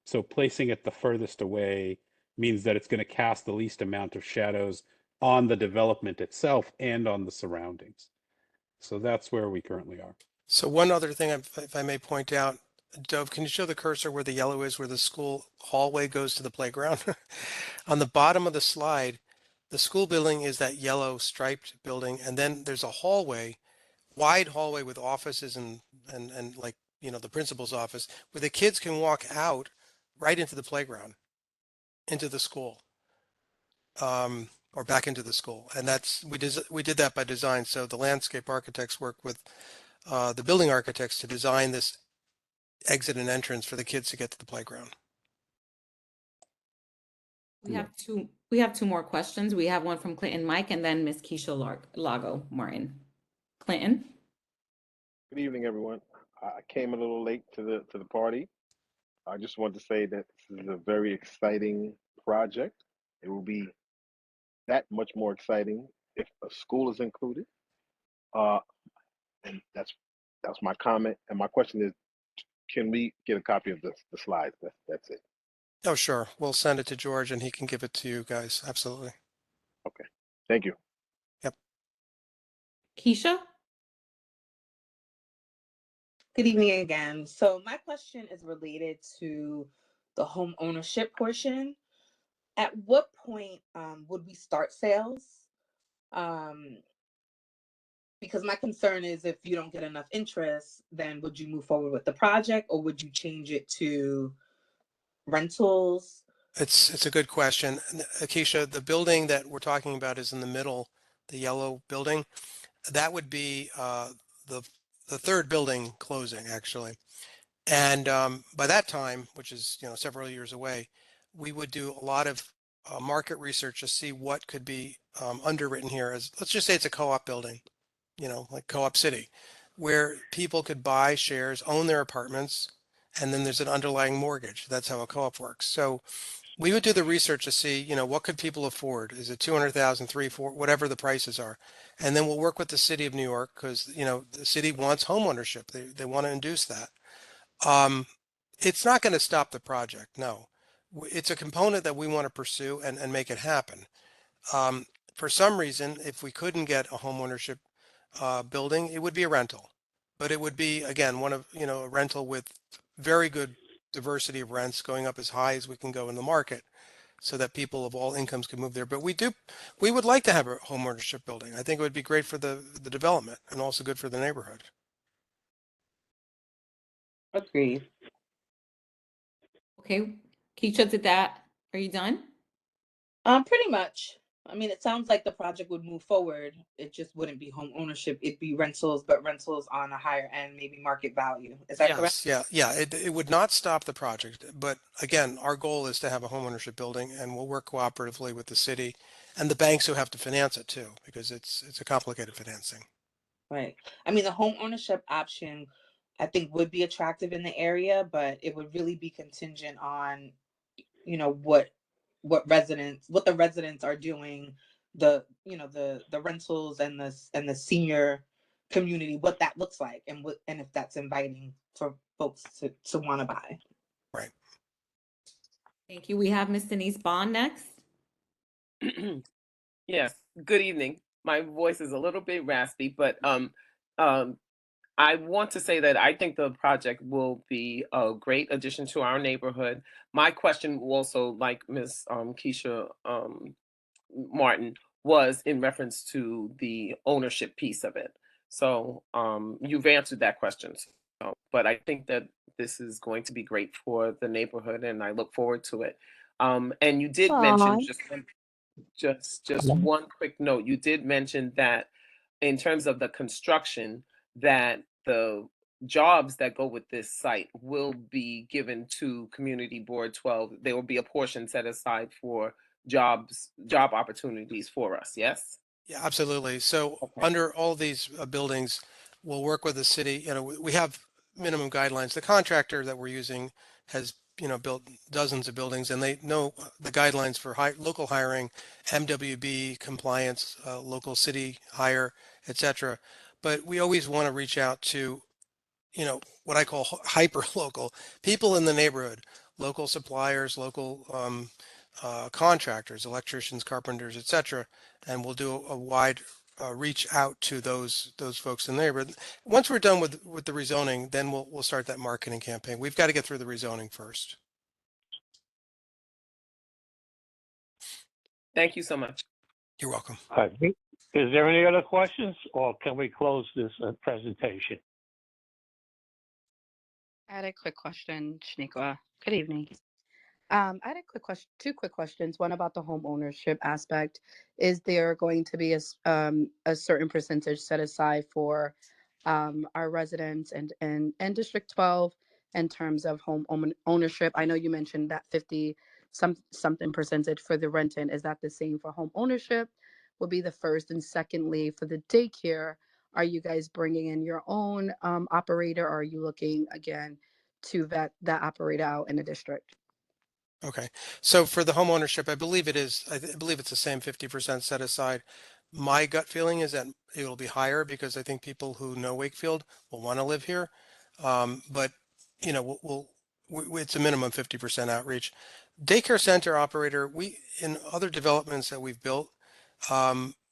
So placing it the furthest away means that it's going to cast the least amount of shadows on the development itself and on the surroundings. So that's where we currently are. So one other thing, if I may point out, Dove, can you show the cursor where the yellow is, where the school hallway goes to the playground? On the bottom of the slide, the school building is that yellow striped building, and then there's a hallway, wide hallway with offices and like the principal's office, where the kids can walk out right into the playground, into the school, or back into the school. And we did that by design. So the landscape architects work with the building architects to design this exit and entrance for the kids to get to the playground. We have two more questions. We have one from Clinton Mike and then Miss Keisha Lago Martin. Clinton. Good evening, everyone. I came a little late to the party. I just want to say that this is a very exciting project. It will be that much more exciting if a school is included. And that's my comment. And my question is, can we get a copy of the slides? That's it. Oh, sure. We'll send it to George and he can give it to you guys. Absolutely. Okay. Thank you. Yep. Keisha. Good evening again. So my question is related to the home ownership portion. At what point would we start sales? Because my concern is if you don't get enough interest, then would you move forward with the project or would you change it to rentals? It's a good question. Keisha, the building that we're talking about is in the middle, the yellow building. That would be the third building closing, actually. And by that time, which is several years away, we would do a lot of market research to see what could be underwritten here. As let's just say it's a co-op building, like Co-op City, where people could buy shares, own their apartments, and then there's an underlying mortgage. That's how a co-op works. So we would do the research to see, what could people afford? Is it 200,000, 3, 4, whatever the prices are, and then we'll work with the city of New York because the city wants home ownership. They want to induce that. It's not going to stop the project. No, it's a component that we want to pursue and make it happen. For some reason, if we couldn't get a home ownership building, it would be a rental, but it would be again a rental with very good diversity of rents going up as high as we can go in the market, so that people of all incomes can move there. But we would like to have a home ownership building. I think it would be great for the development and also good for the neighborhood. Agreed. Okay. Keisha, are you done? Pretty much. I mean, it sounds like the project would move forward. It just wouldn't be home ownership. It'd be rentals, but rentals on a higher end, maybe market value. Is that correct? Yes, yeah. It would not stop the project, but again, our goal is to have a home ownership building, and we'll work cooperatively with the city and the banks who have to finance it too, because it's a complicated financing. Right. I mean, the home ownership option, I think, would be attractive in the area, but it would really be contingent on, what the residents are doing, the rentals and the senior community, what that looks like, and if that's inviting for folks to want to buy. Right. Thank you. We have Miss Denise Bond next. Yes, good evening. My voice is a little bit raspy, but I want to say that I think the project will be a great addition to our neighborhood. My question also, like Ms. Keisha Martin, was in reference to the ownership piece of it. So you've answered that question. But I think that this is going to be great for the neighborhood, and I look forward to it. And you did mention just one quick note. You did mention that in terms of the construction, that the jobs that go with this site will be given to Community Board 12. There will be a portion set aside for job opportunities for us. Yes. Yeah, absolutely. So Okay. under all these buildings, we'll work with the city. We have minimum guidelines. The contractor that we're using has, built dozens of buildings, and they know the guidelines for local hiring, MWB compliance, local city hire, etc. But we always want to reach out to, what I call hyper local people in the neighborhood, local suppliers, local contractors, electricians, carpenters, etc. And we'll do a wide reach out to those folks in the neighborhood. Once we're done with the rezoning, then we'll start that marketing campaign. We've got to get through the rezoning first. Thank you so much. You're welcome. Is there any other questions, or can we close this presentation? I had a quick question, Shaniqua. Good evening. I had a quick question, two quick questions. One about the home ownership aspect. Is there going to be a certain percentage set aside for our residents and District 12 in terms of ownership? I know you mentioned that 50 something percentage for the renting. Is that the same for home ownership? Will be the first. And secondly, for the daycare, are you guys bringing in your own operator, or are you looking again to vet that operator out in the district? Okay. So for the home ownership, I believe it is, I believe it's the same 50% set aside. My gut feeling is that it will be higher because I think people who know Wakefield will want to live here. But you know, it's a minimum 50% outreach. Daycare center operator, in other developments that we've built,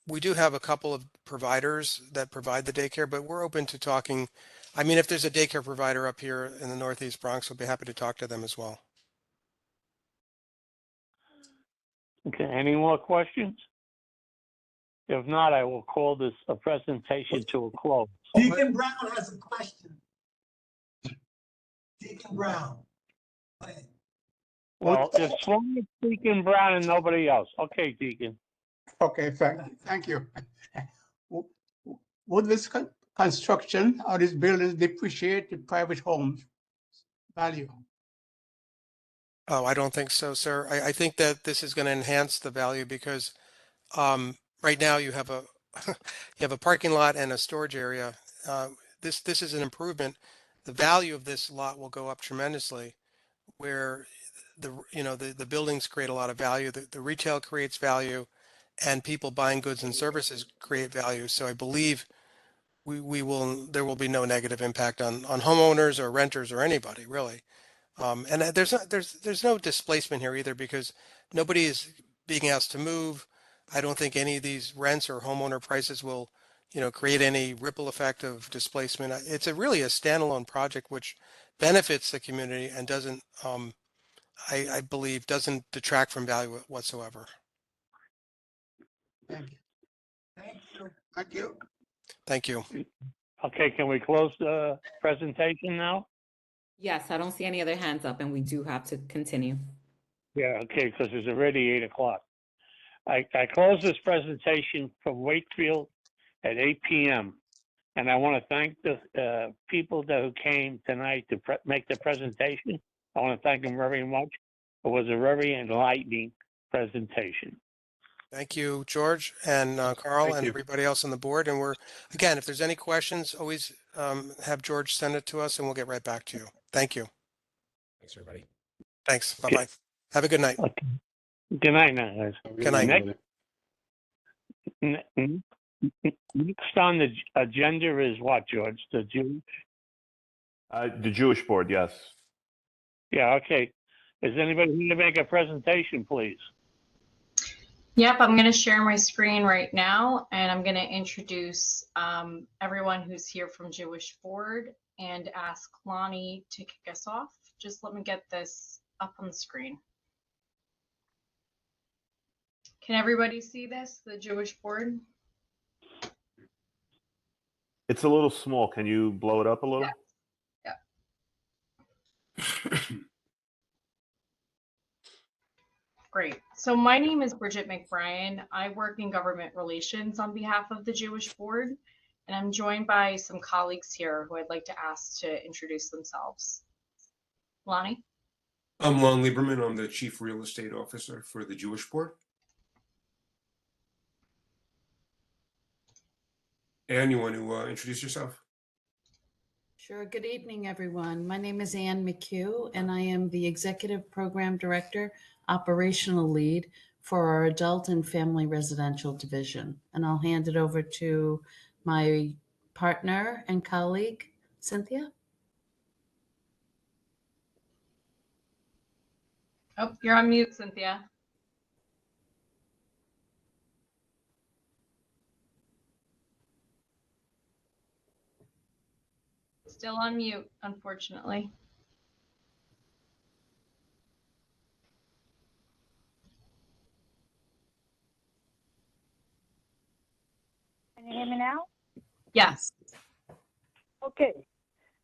we do have a couple of providers that provide the daycare, but we're open to talking. I mean, if there's a daycare provider up here in the Northeast Bronx, we'll be happy to talk to them as well. Okay, any more questions? If not, I will call this a presentation to a close. Deacon Brown has a question. Deacon Brown. Go ahead. Well, if Sloan is Deacon Brown and nobody else. Okay, Deacon. Okay, thank you. Would this construction or this building depreciate the private homes value? Oh, I don't think so, sir. I think that this is going to enhance the value because right now you have a you have a parking lot and a storage area. This is an improvement. The value of this lot will go up tremendously, where the buildings create a lot of value. The retail creates value, and people buying goods and services create value. So I believe there will be no negative impact on homeowners or renters or anybody really. And there's no displacement here either because nobody is being asked to move. I don't think any of these rents or homeowner prices will, create any ripple effect of displacement. It's really a standalone project which benefits the community and doesn't, I believe, doesn't detract from value whatsoever. Thank you. Thank you. Thank you. Thank you. Okay, can we close the presentation now? Yes, I don't see any other hands up, and we do have to continue. Yeah, okay, because it's already 8 o'clock. I close this presentation from Wakefield at 8 p.m. And I want to thank the people who came tonight to make the presentation. I want to thank them very much. It was a very enlightening presentation. Thank you, George and Carl Thank and you. everybody else on the board. And again, if there's any questions, always have George send it to us and we'll get right back to you. Thank you. Thanks, everybody. Thanks. Bye-bye. Have a good night. Okay. Good night now, guys. Good night. Next on the agenda is what, George? The Jewish? The Jewish board, yes. Yeah, okay. Is anybody here to make a presentation, please? Yep, I'm going to share my screen right now, and I'm going to introduce everyone who's here from Jewish Board and ask Lonnie to kick us off. Just let me get this up on the screen. Can everybody see this, the Jewish Board? It's a little small. Can you blow it up a little? Yeah. Great. So my name is Bridget McBrien. I work in government relations on behalf of the Jewish Board, and I'm joined by some colleagues here who I'd like to ask to introduce themselves. Lonnie? I'm Lon Lieberman. I'm the Chief Real Estate Officer for the Jewish Board. Anne, you want to introduce yourself? Sure. Good evening, everyone. My name is Anne McHugh, and I am the Executive Program Director, Operational Lead for our Adult and Family Residential Division. And I'll hand it over to my partner and colleague, Cynthia. Oh, you're on mute, Cynthia. Still on mute, unfortunately. Can you hear me now? Yes. Okay.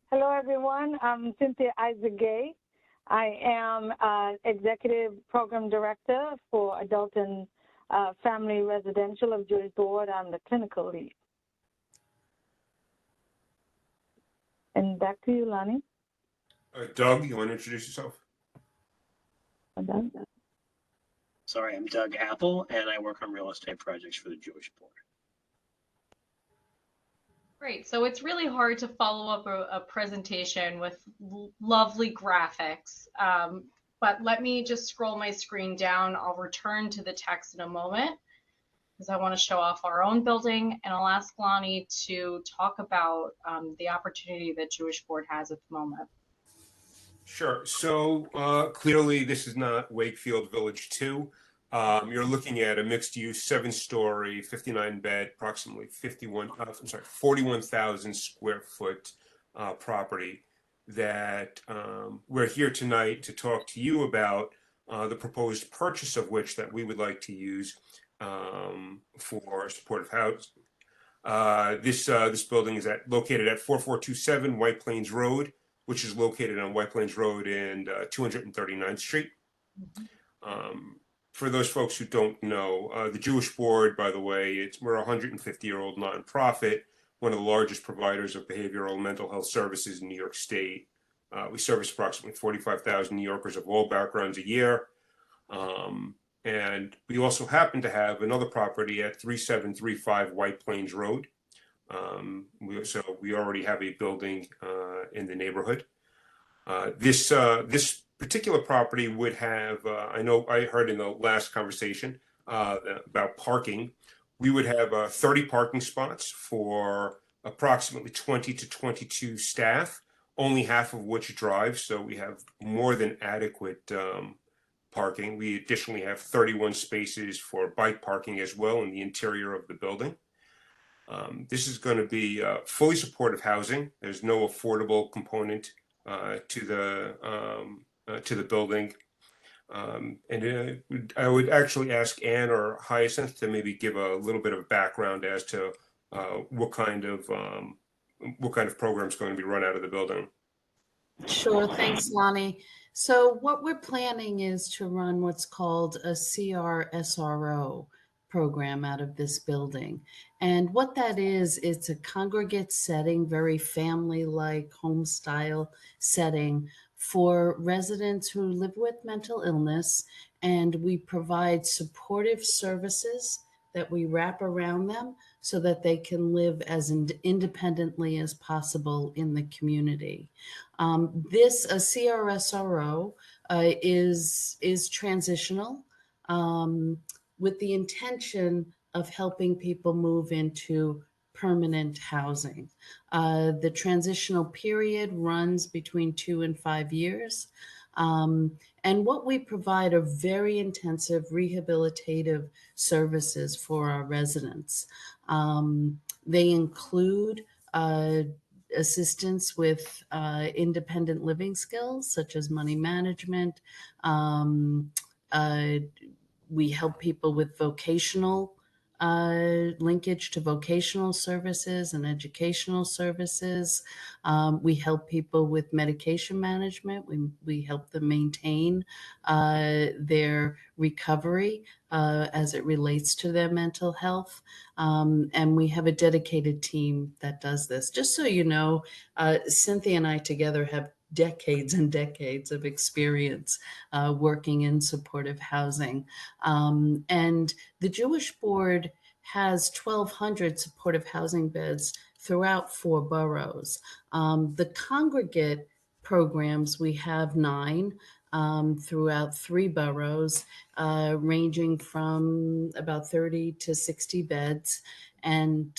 Hello, everyone. I'm Cynthia Isaac-Gay. I am Executive Program Director for Adult and Family Residential of Jewish Board. I'm the clinical lead. And back to you, Lonnie. Doug, you want to introduce yourself? Sorry, I'm Doug Apple, and I work on real estate projects for the Jewish Board. Great. So it's really hard to follow up a presentation with lovely graphics. But let me just scroll my screen down. I'll return to the text in a moment because I want to show off our own building, and I'll ask Lonnie to talk about the opportunity that Jewish Board has at the moment. Sure. So clearly this is not Wakefield Village 2. You're looking at a mixed-use, 7-story, 59-bed, approximately 41,000 square foot property that we're here tonight to talk to you about the proposed purchase of which that we would like to use for supportive housing. This building is located at 4427 White Plains Road, which is located on White Plains Road and 239th Street. For those folks who don't know, the Jewish Board, by the way, we're a 150-year-old nonprofit, one of the largest providers of behavioral and mental health services in New York State. We service approximately 45,000 New Yorkers of all backgrounds a year. And we also happen to have another property at 3735 White Plains Road. So we already have a building in the neighborhood. This particular property would have, I know I heard in the last conversation about parking, we would have 30 parking spots for approximately 20 to 22 staff, only half of which drive, so we have more than adequate parking. We additionally have 31 spaces for bike parking as well in the interior of the building. This is going to be fully supportive housing. There's no affordable component to the building. And I would actually ask Anne or Hyacinth to maybe give a little bit of background as to what kind of program is going to be run out of the building. Sure, thanks, Lonnie. So what we're planning is to run what's called a CRSRO program out of this building. And what that is, it's a congregate setting, very family-like home style setting for residents who live with mental illness. And we provide supportive services that we wrap around them so that they can live as independently as possible in the community. This CRSRO is transitional with the intention of helping people move into permanent housing. The transitional period runs between 2 and 5 years. And what we provide are very intensive rehabilitative services for our residents. They include assistance with independent living skills, such as money management. We help people with vocational linkage to vocational services and educational services. We help people with medication management. We help them maintain their recovery as it relates to their mental health. And we have a dedicated team that does this. Just so you know, Cynthia and I together have decades and decades of experience working in supportive housing. And the Jewish Board has 1,200 supportive housing beds throughout 4 boroughs. The congregate programs, we have 9 throughout 3 boroughs, ranging from about 30 to 60 beds. And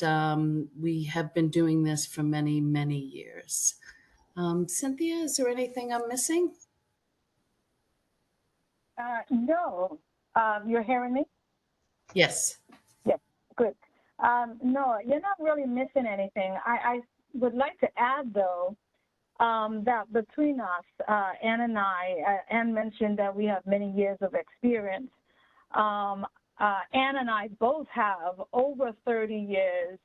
we have been doing this for many, many years. Cynthia, is there anything I'm missing? No. You're hearing me? Yes. Yes, good. No, you're not really missing anything. I would like to add, though, that between us, Ann and I, Ann mentioned that we have many years of experience. Ann and I both have over 30 years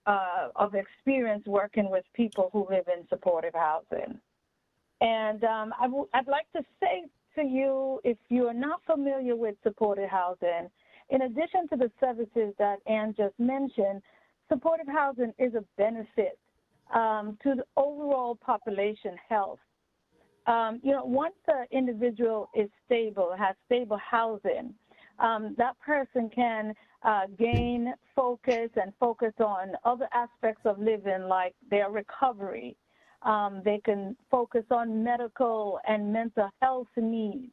of experience working with people who live in supportive housing. And I'd like to say to you, if you are not familiar with supportive housing, in addition to the services that Ann just mentioned, supportive housing is a benefit to the overall population health. Once an individual is stable, has stable housing, that person can gain focus and focus on other aspects of living, like their recovery. They can focus on medical and mental health needs.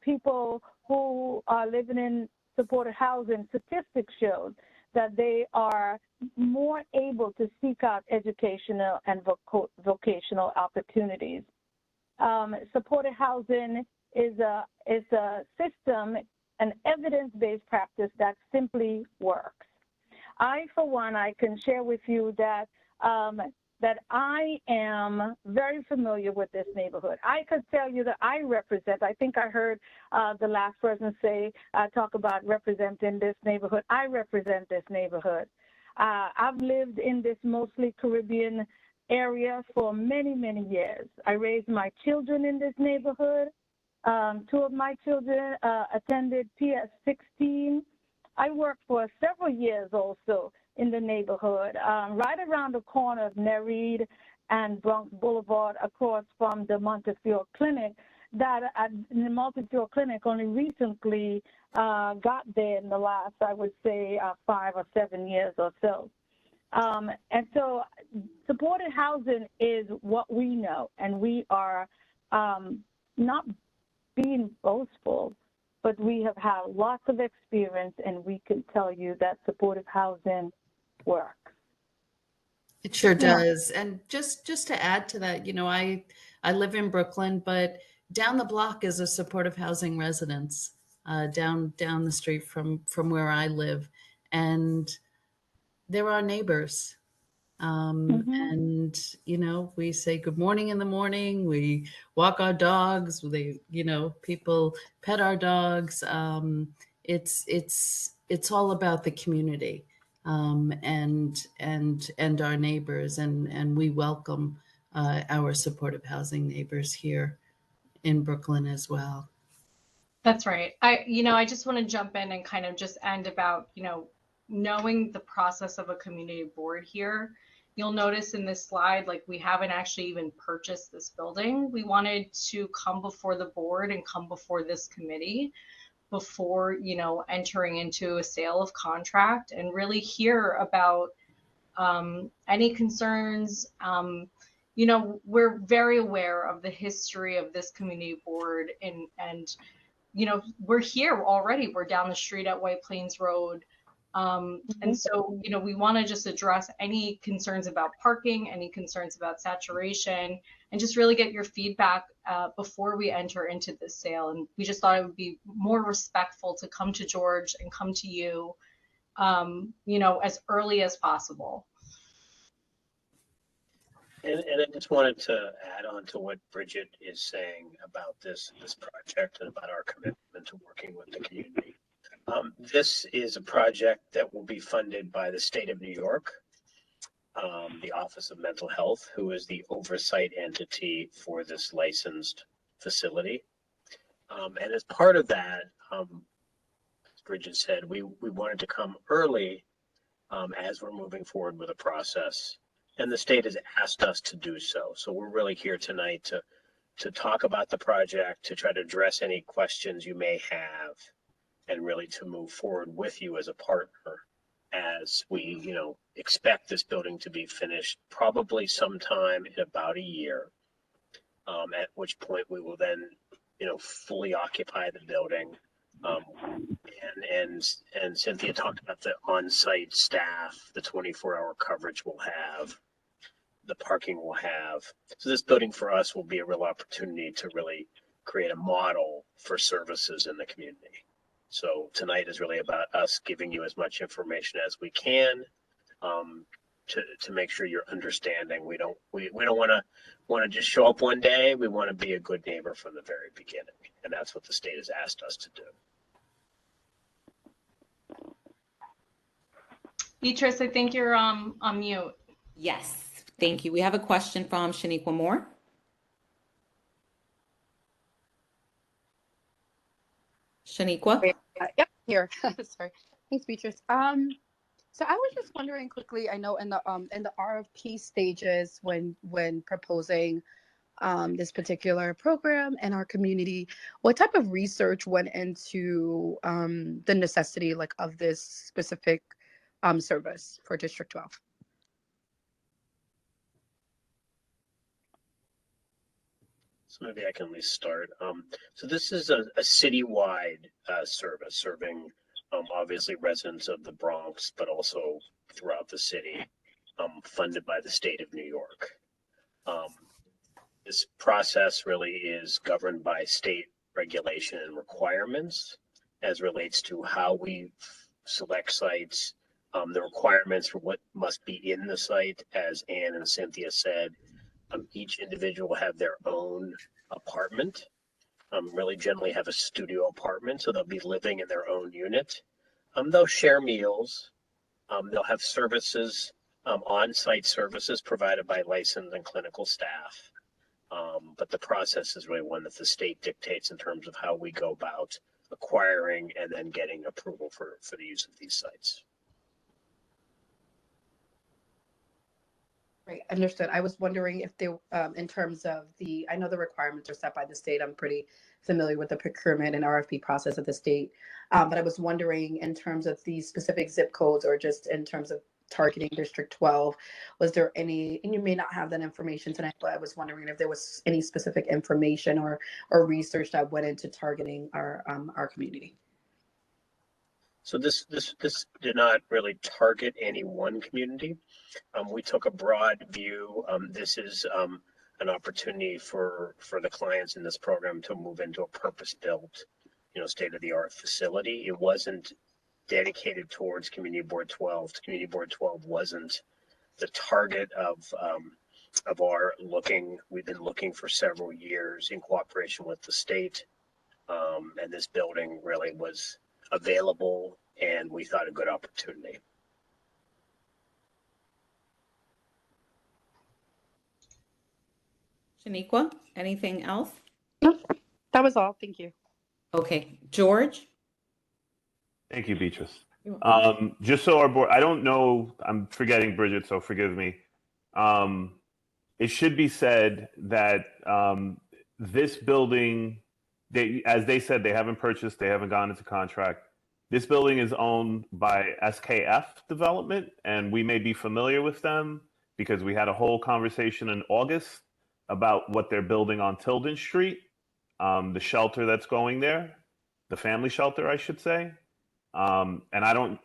People who are living in supportive housing, statistics show that they are more able to seek out educational and vocational opportunities. Supportive housing is a system, an evidence-based practice that simply works. I, for one, I can share with you that that I am very familiar with this neighborhood. I could tell you that I represent, I think I heard the last person say, talk about representing this neighborhood. I represent this neighborhood. I've lived in this mostly Caribbean area for many, many years. I raised my children in this neighborhood. 2 of my children attended PS16. I worked for several years also in the neighborhood, right around the corner of Nereid and Bronx Boulevard, across from the Montefiore Clinic. That the Montefiore Clinic only recently got there in the last, I would say, 5 or 7 years or so. And so supported housing is what we know, and we are not being boastful, but we have had lots of experience, and we can tell you that supportive housing works. It sure does. And just to add to that, I live in Brooklyn, but down the block is a supportive housing residence, down the street from where I live, and they're our neighbors. And we say good morning in the morning. We walk our dogs. People pet our dogs. It's all about the community, and our neighbors, and we welcome our supportive housing neighbors here in Brooklyn as well. That's right. I just want to jump in and kind of just end about, knowing the process of a community board here. You'll notice in this slide, like, we haven't actually even purchased this building. We wanted to come before the board and come before this committee before, entering into a sale of contract, and really hear about any concerns. We're very aware of the history of this community board, and we're here already. We're down the street at White Plains Road. And so, we want to just address any concerns about parking, any concerns about saturation, and just really get your feedback before we enter into this sale. And we just thought it would be more respectful to come to George and come to you, as early as possible. And I just wanted to add on to what Bridget is saying about this project and about our commitment to working with the community. This is a project that will be funded by the state of New York, the Office of Mental Health, who is the oversight entity for this licensed facility. And as part of that, as Bridget said, we wanted to come early as we're moving forward with the process. And the state has asked us to do so. So we're really here tonight to talk about the project, to try to address any questions you may have, and really to move forward with you as a partner as we, expect this building to be finished probably sometime in about a year, at which point we will then, fully occupy the building. And Cynthia talked about the on-site staff, the 24-hour coverage we'll have, the parking we'll have. So this building for us will be a real opportunity to really create a model for services in the community. So tonight is really about us giving you as much information as we can, to make sure you're understanding. We don't want to just show up one day. We want to be a good neighbor from the very beginning, and that's what the state has asked us to do. Beatrice, I think you're on mute. Yes, thank you. We have a question from Shaniqua Moore. Shaniqua? Yep, here. Sorry. Thanks, Beatrice. So I was just wondering quickly, I know in the RFP stages when proposing this particular program in our community, what type of research went into the necessity like of this specific service for District 12? So maybe I can at least start. So this is a citywide service serving obviously residents of the Bronx, but also throughout the city, funded by the state of New York. This process really is governed by state regulation and requirements as relates to how we select sites, the requirements for what must be in the site, as Ann and Cynthia said. Each individual will have their own apartment, really generally have a studio apartment, so they'll be living in their own unit. They'll share meals. They'll have services, on-site services provided by licensed and clinical staff. But the process is really one that the state dictates in terms of how we go about acquiring and then getting approval for the use of these sites. Right, understood. I was wondering if they, in terms of I know the requirements are set by the state. I'm pretty familiar with the procurement and RFP process of the state. But I was wondering in terms of these specific zip codes or just in terms of targeting District 12, was there any, and you may not have that information tonight, but I was wondering if there was any specific information or research that went into targeting our community. So this did not really target any one community. We took a broad view. This is an opportunity for the clients in this program to move into a purpose-built, state-of-the-art facility. It wasn't dedicated towards Community Board 12. Community Board 12 wasn't the target of our looking. We've been looking for several years in cooperation with the state, and this building really was available, and we thought a good opportunity. Shaniqua, anything else? No, that was all. Thank you. Okay, George? Thank you, Beatrice. You're welcome. Just so our board, I don't know, I'm forgetting Bridget, so forgive me. It should be said that this building, as they said, they haven't purchased, they haven't gone into contract. This building is owned by SKF Development, and we may be familiar with them because we had a whole conversation in August about what they're building on Tilden Street, the shelter that's going there, the family shelter, I should say. And I don't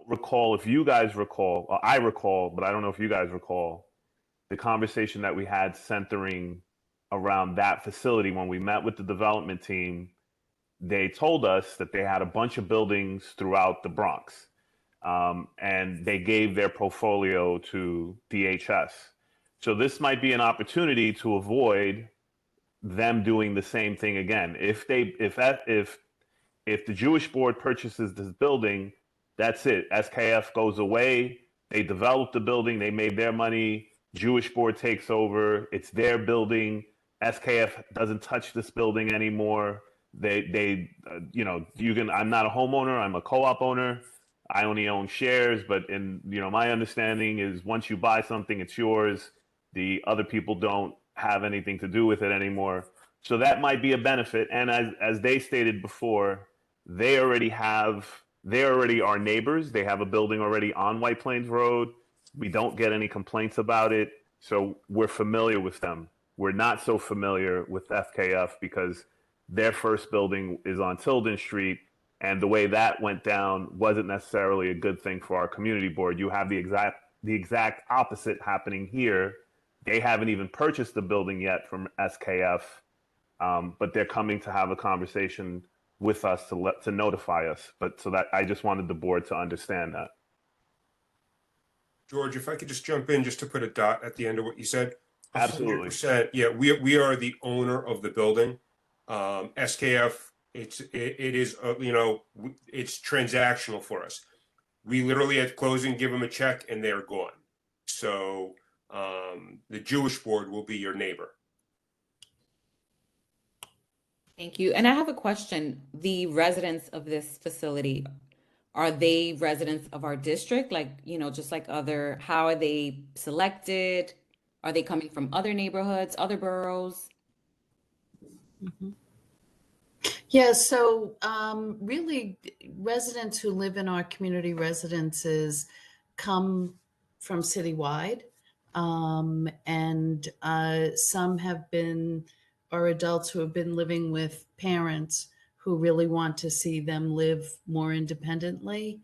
recall if you guys recall, or I recall, but I don't know if you guys recall the conversation that we had centering around that facility when we met with the development team. They told us that they had a bunch of buildings throughout the Bronx, and they gave their portfolio to DHS. So this might be an opportunity to avoid them doing the same thing again. If the Jewish board purchases this building, that's it. SKF goes away. They developed the building. They made their money. Jewish board takes over. It's their building. SKF doesn't touch this building anymore. I'm not a homeowner. I'm a co-op owner. I only own shares, but my understanding is once you buy something, it's yours. The other people don't have anything to do with it anymore. So that might be a benefit. And as they stated before, they already are neighbors. They have a building already on White Plains Road. We don't get any complaints about it. So we're familiar with them. We're not so familiar with FKF because their first building is on Tilden Street. And the way that went down wasn't necessarily a good thing for our community board. You have the exact opposite happening here. They haven't even purchased the building yet from SKF, but they're coming to have a conversation with us to notify us. But so that I just wanted the board to understand that. George, if I could just jump in just to put a dot at the end of what you said. Absolutely. 100%. Yeah, we are the owner of the building. SKF, it's transactional for us. We literally at closing give them a check and they're gone. So the Jewish board will be your neighbor. Thank you. And I have a question. The residents of this facility, are they residents of our district? Like, you know, just like other, how are they selected? Are they coming from other neighborhoods, other boroughs? Yeah, so really, residents who live in our community residences come from citywide, and some have been, are adults who have been living with parents who really want to see them live more independently.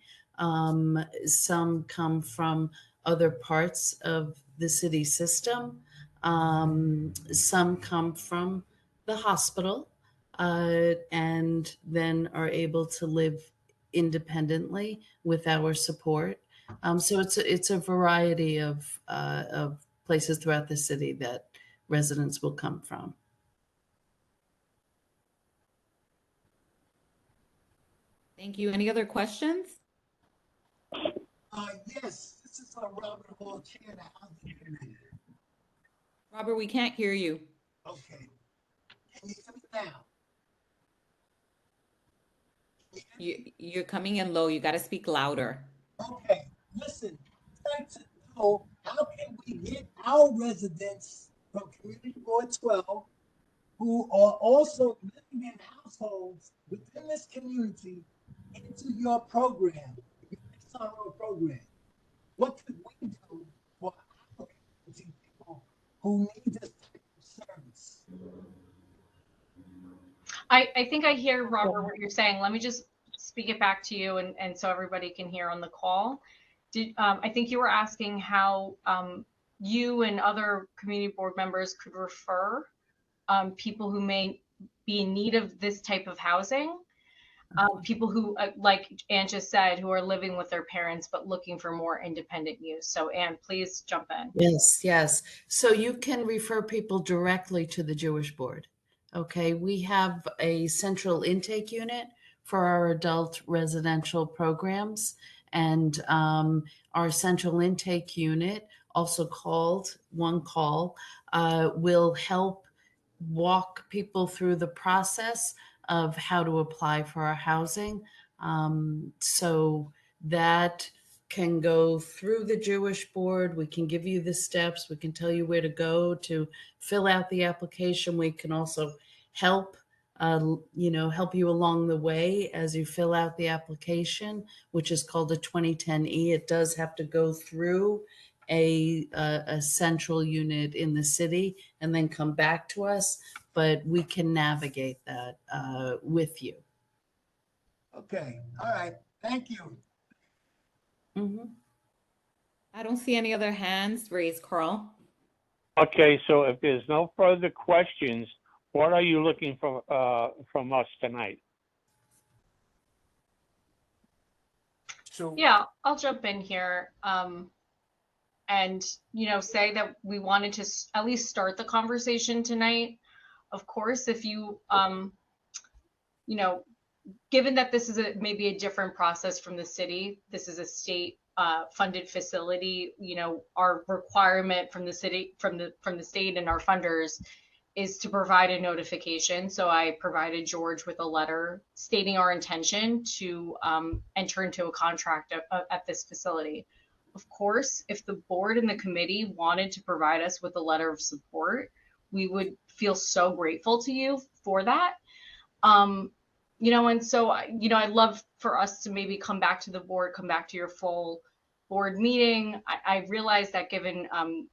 Some come from other parts of the city system. Some come from the hospital, and then are able to live independently with our support. So it's a variety of places throughout the city that residents will come from. Thank you. Any other questions? Yes, this is Robert Hall, Chair of the Housing Committee. Robert, we can't hear you. Okay. Can you hear me now? You're coming in low. You got to speak louder. Okay. Listen, I'd like to know how can we get our residents from Community Board 12 who are also living in households within this community into your program, your SRO program? What could we do for our community people who need this type of service? I think I hear, Robert, what you're saying. Let me just speak it back to you and so everybody can hear on the call. I think you were asking how you and other community board members could refer people who may be in need of this type of housing. People who, like Ann just said, who are living with their parents but looking for more independent use. So Ann, please jump in. Yes. So you can refer people directly to the Jewish board. Okay, we have a central intake unit for our adult residential programs, and our central intake unit, also called One Call, will help walk people through the process of how to apply for our housing. So that can go through the Jewish board. We can give you the steps. We can tell you where to go to fill out the application. We can also help help you along the way as you fill out the application, which is called a 2010E. It does have to go through a central unit in the city and then come back to us, but we can navigate that with you. Okay, all right, thank you. I don't see any other hands raised, Carl. Okay, so if there's no further questions, what are you looking for from us tonight? So yeah, I'll jump in here and say that we wanted to at least start the conversation tonight. Of course, if you given that this is maybe a different process from the city, this is a state funded facility, our requirement from the city, from the state and our funders is to provide a notification. So I provided George with a letter stating our intention to enter into a contract at this facility. Of course, if the board and the committee wanted to provide us with a letter of support, we would feel so grateful to you for that. And so, I'd love for us to maybe come back to the board, come back to your full board meeting. I realize that given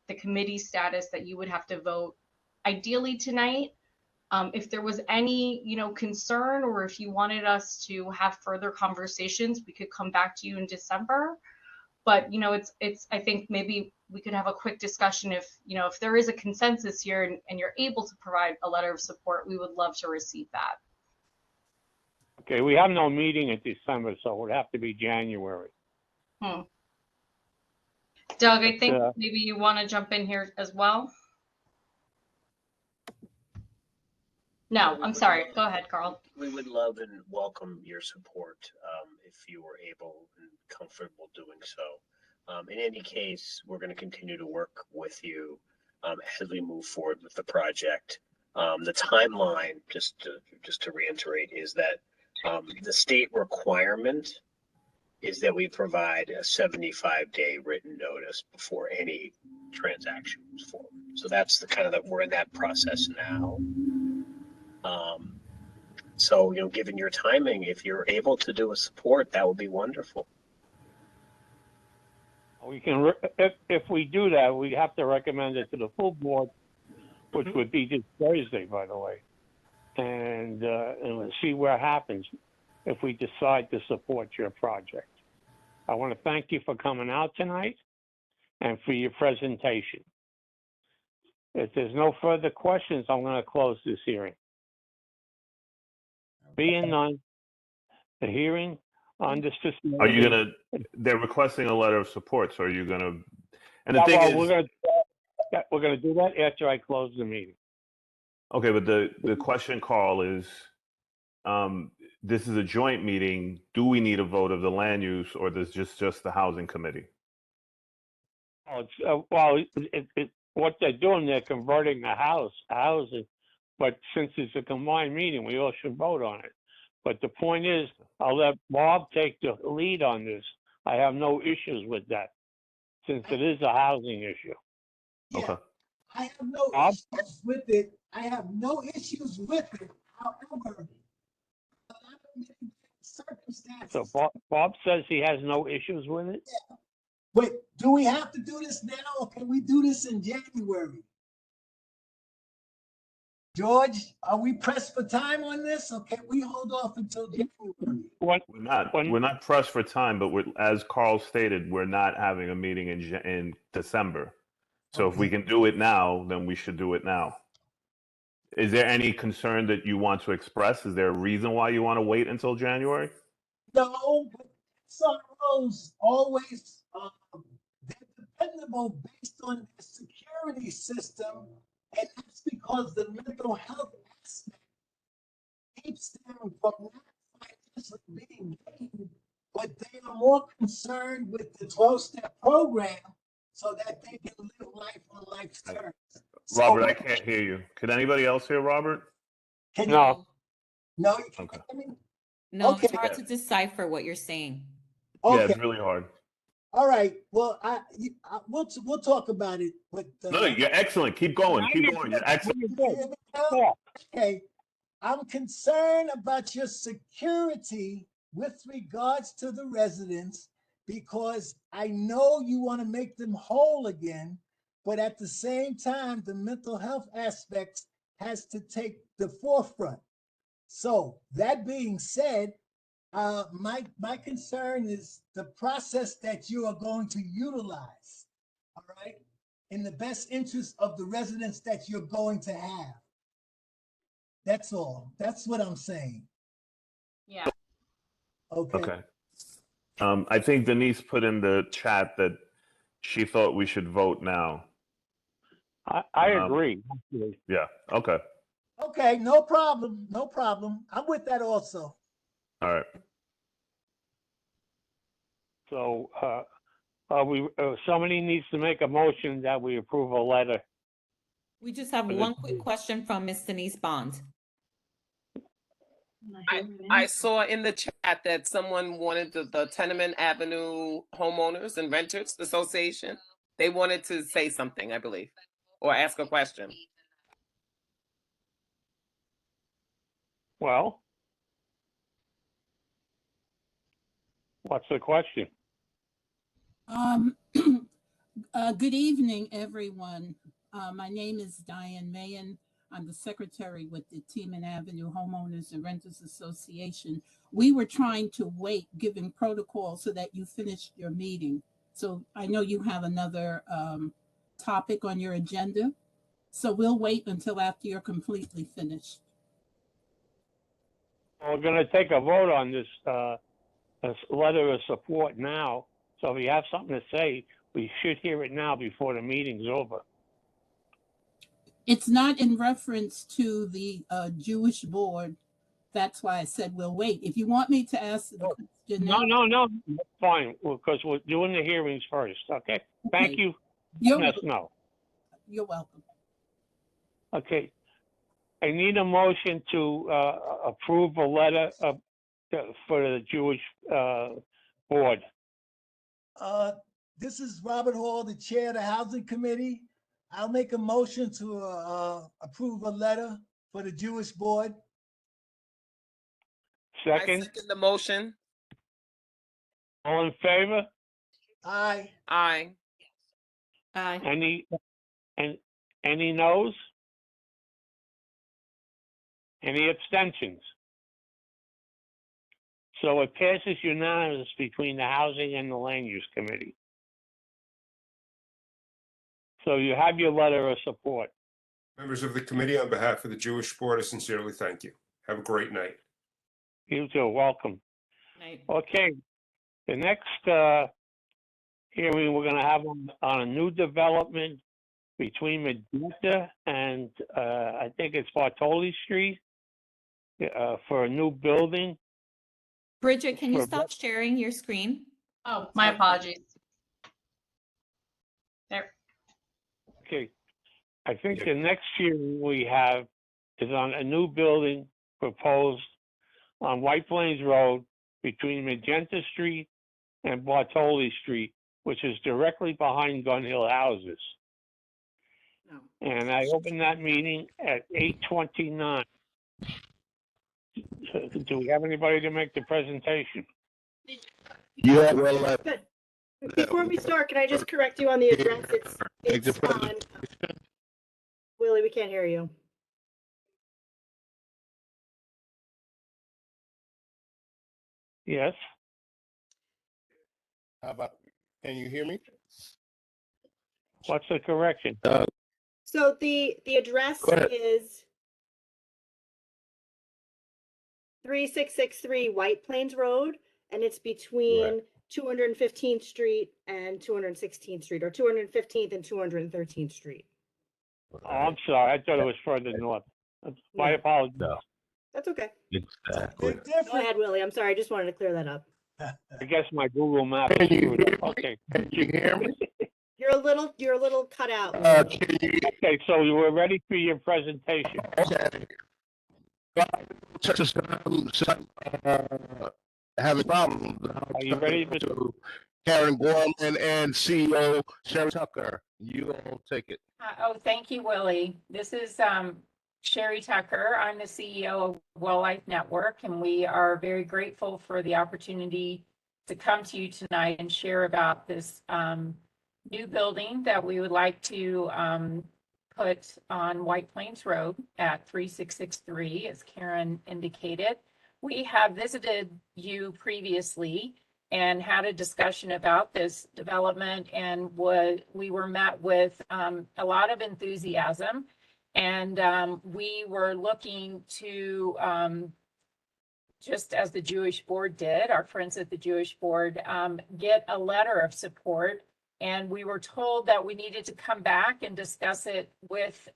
the committee status that you would have to vote ideally tonight. If there was any, concern, or if you wanted us to have further conversations, we could come back to you in December. But, I think maybe we could have a quick discussion if there is a consensus here and you're able to provide a letter of support, we would love to receive that. Okay, we have no meeting in December, so it would have to be January. Doug, I think maybe you want to jump in here as well. No, we I'm would sorry. love, Go ahead, Carl. we would love and welcome your support if you were able and comfortable doing so. In any case, we're going to continue to work with you as we move forward with the project. The timeline, just to reiterate, is that the state requirement is that we provide a 75-day written notice before any transaction moves forward. So that's the kind of that we're in that process now. So, given your timing, if you're able to do a support, that would be wonderful. We can, if we do that, we have to recommend it to the full board, which would be this Thursday, by the way. And we'll see what happens if we decide to support your project. I want to thank you for coming out tonight and for your presentation. If there's no further questions, I'm going to close this hearing. Being none, the hearing on this facility. Are you gonna? They're requesting a letter of support. So are you gonna? And the Yeah, thing well, is, we're gonna do that after I close the meeting. okay, but the question, Carl, is, this is a joint meeting. Do we need a vote of the land use, or does just the housing committee? What they're doing, they're converting the housing, but since it's a combined meeting, we all should vote on it. But the point is, I'll let Bob take the lead on this. I have no issues with that, since it is a housing issue. Yeah, Okay. I have no Bob? issues with it. I have no issues with it. However, a lot of mitigating circumstances. So Bob says he has no issues with it? Yeah. Wait, do we have to do this now, or can we do this in January? George, are we pressed for time on this, or can we hold off until January? We're not pressed for time, but as Carl stated, we're not having a meeting in December. So if we can do it now, then we should do it now. Is there any concern that you want to express? Is there a reason why you want to wait until January? No, but SROs always, they're dependable based on their security system, and that's because the mental health aspect keeps them from not financially being gained, but they are more concerned with the 12-step program so that they can live life on life's terms. Robert, I can't hear you. Could anybody else hear Robert? No. No, you can't Okay. hear me? No, Okay. it's hard to decipher what you're saying. Yeah, Okay. it's really hard. All right. Well, we'll talk about it. But No, you're excellent. Keep going. Keep going. You're excellent. Okay. I'm concerned about your security with regards to the residents, because I know you want to make them whole again, but at the same time, the mental health aspect has to take the forefront. So that being said, my concern is the process that you are going to utilize, all right, in the best interest of the residents that you're going to have. That's all. That's what I'm saying. Yeah. Okay. I think Denise put in the chat that she thought we should vote now. I agree. Yeah. Okay. Okay. No problem. No problem. I'm with that also. All right. So somebody needs to make a motion that we approve a letter. We just have one quick question from Ms. Denise Bond. I saw in the chat that someone wanted the Tenement Avenue Homeowners and Renters Association. They wanted to say something, I believe, or ask a question. Well, what's the question? Good evening, everyone. My name is Diane Mayen. I'm the secretary with the Tenement Avenue Homeowners and Renters Association. We were trying to wait, given protocol, so that you finished your meeting. So I know you have another topic on your agenda. So we'll wait until after you're completely finished. We're going to take a vote on this letter of support now. So if you have something to say, we should hear it now before the meeting's over. It's not in reference to the Jewish board. That's why I said we'll wait. If you want me to ask the question now. No, that's fine, because we're doing the hearings first, okay? Thank Okay. you. You're Let us welcome. know. You're welcome. Okay. I need a motion to approve a letter for the Jewish board. This is Robert Hall, the chair of the Housing Committee. I'll make a motion to approve a letter for the Jewish board. Second, I second the motion. all in favor? Aye. Aye. Aye. Any noes? Any abstentions? So it passes unanimous between the Housing and the Land Use Committee. So you have your letter of support. Members of the committee, on behalf of the Jewish board, I sincerely thank you. Have a great night. You too, welcome. Night. Okay, the next hearing we're gonna have on a new development between Magenta and I think it's Bartoli Street for a new building. Bridget, can you For- stop sharing your screen? Oh, my apologies. There. Okay, I think the next hearing we have is on a new building proposed on White Plains Road between Magenta Street and Bartoli Street, which is directly behind Gun Hill Houses. No. And I opened that meeting at 8:29. Do we have anybody to make the presentation? Yeah, well, Good. Before we start, can I just correct you on the address? It's on. Willie, we can't hear you. Yes. How about, can you hear me? What's the correction? So the address Go ahead. is 3663 White Plains Road, and it's between 215th Street and 216th Street, or 215th and 213th Street. Oh, I'm sorry. I thought it was further north. My apologies. No, That's okay. exactly. Go ahead, Willie. I'm sorry. I just wanted to clear that up. I guess my Google Maps is screwed up. Okay. Can you hear me? You're a little cut out. Okay, so you were ready for your presentation. Okay. Having problems. Are you ready, Mr. To Karen Gorman and CEO Sherry Tucker. You all take it. Oh, thank you, Willie. This is Sherry Tucker. I'm the CEO of Well Life Network, and we are very grateful for the opportunity to come to you tonight and share about this new building that we would like to put on White Plains Road at 3663, as Karen indicated. We have visited you previously and had a discussion about this development, and we were met with a lot of enthusiasm. And we were looking to, just as the Jewish Board did, our friends at the Jewish Board, get a letter of support. And we were told that we needed to come back and discuss it with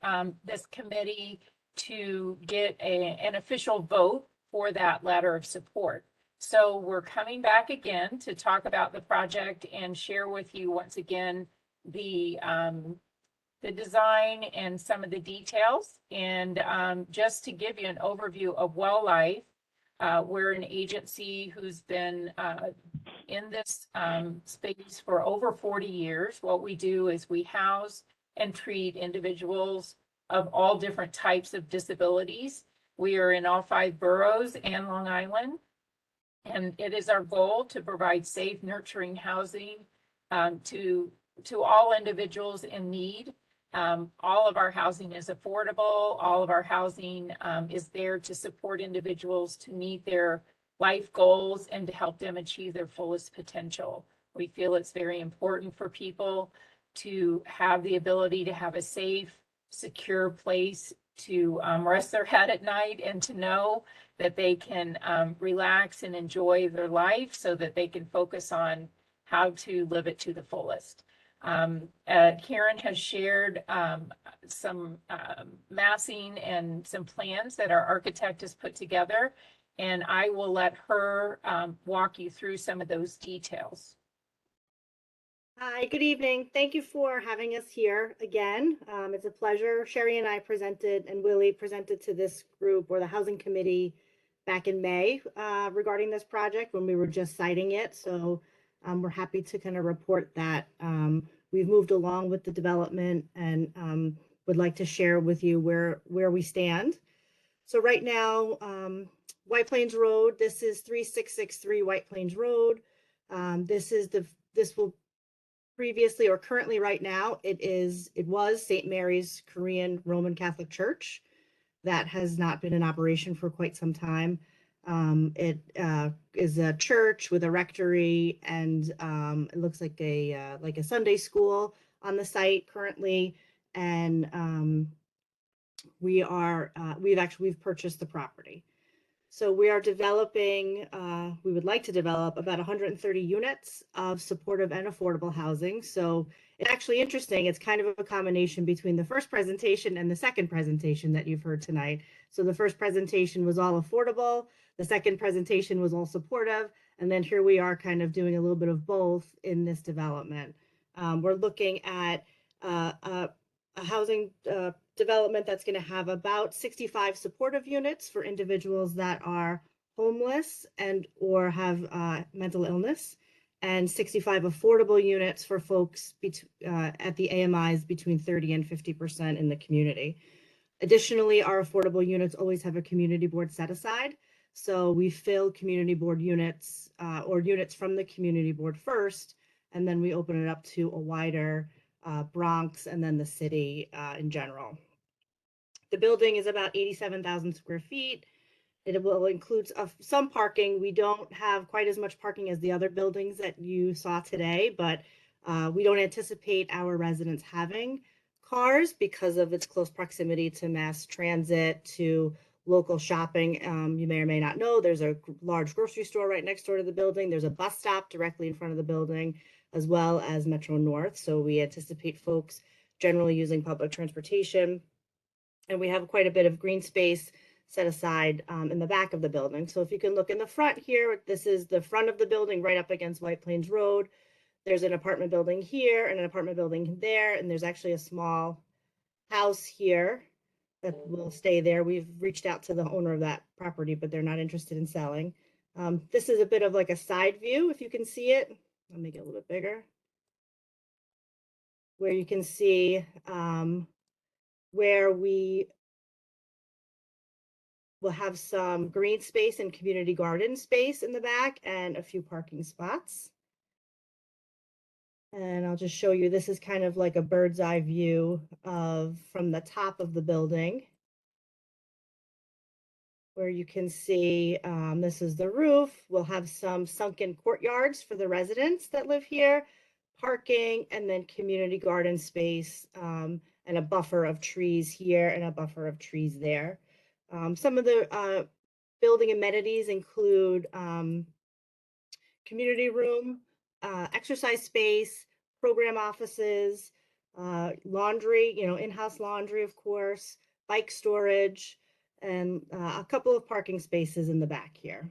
this committee to get an official vote for that letter of support. So we're coming back again to talk about the project and share with you once again the design and some of the details. And just to give you an overview of Well Life, we're an agency who's been in this space for over 40 years. What we do is we house and treat individuals of all different types of disabilities. We are in all 5 boroughs and Long Island. And it is our goal to provide safe, nurturing housing to all individuals in need. All of our housing is affordable. All of our housing is there to support individuals to meet their life goals and to help them achieve their fullest potential. We feel it's very important for people to have the ability to have a safe, secure place to rest their head at night and to know that they can relax and enjoy their life so that they can focus on how to live it to the fullest. Karen has shared some massing and some plans that our architect has put together, and I will let her walk you through some of those details. Hi, good evening. Thank you for having us here again. It's a pleasure. Sherry and I presented, and Willie presented to this group or the Housing Committee back in May regarding this project when we were just citing it. So we're happy to kind of report that we've moved along with the development and would like to share with you where we stand. So right now, White Plains Road, this is 3663 White Plains Road. This will previously or currently right now, it was St. Mary's Korean Roman Catholic Church. That has not been in operation for quite some time. It is a church with a rectory, and it looks like a Sunday school on the site currently. And we've purchased the property. So we are developing, we would like to develop about 130 units of supportive and affordable housing. So it's actually interesting. It's kind of a combination between the first presentation and the second presentation that you've heard tonight. So the first presentation was all affordable. The second presentation was all supportive. And then here we are kind of doing a little bit of both in this development. We're looking at a housing development that's going to have about 65 supportive units for individuals that are homeless and or have mental illness, and 65 affordable units for folks at the AMIs between 30 and 50% in the community. Additionally, our affordable units always have a community board set aside. So we fill community board units or units from the community board first, and then we open it up to a wider Bronx and then the city in general. The building is about 87,000 square feet. It will include some parking. We don't have quite as much parking as the other buildings that you saw today, but we don't anticipate our residents having cars because of its close proximity to mass transit, to local shopping. You may or may not know, there's a large grocery store right next door to the building. There's a bus stop directly in front of the building, as well as Metro North. So we anticipate folks generally using public transportation. And we have quite a bit of green space set aside in the back of the building. So if you can look in the front here, this is the front of the building right up against White Plains Road. There's an apartment building here and an apartment building there. And there's actually a small house here that will stay there. We've reached out to the owner of that property, but they're not interested in selling. This is a bit of like a side view, if you can see it. I'll make it a little bit bigger, where you can see where we will have some green space and community garden space in the back and a few parking spots. And I'll just show you, this is kind of like a bird's eye view from the top of the building, where you can see this is the roof. We'll have some sunken courtyards for the residents that live here, parking, and then community garden space, and a buffer of trees here and a buffer of trees there. Some of the building amenities include community room, exercise space, program offices, laundry, in-house laundry, of course, bike storage, and a couple of parking spaces in the back here.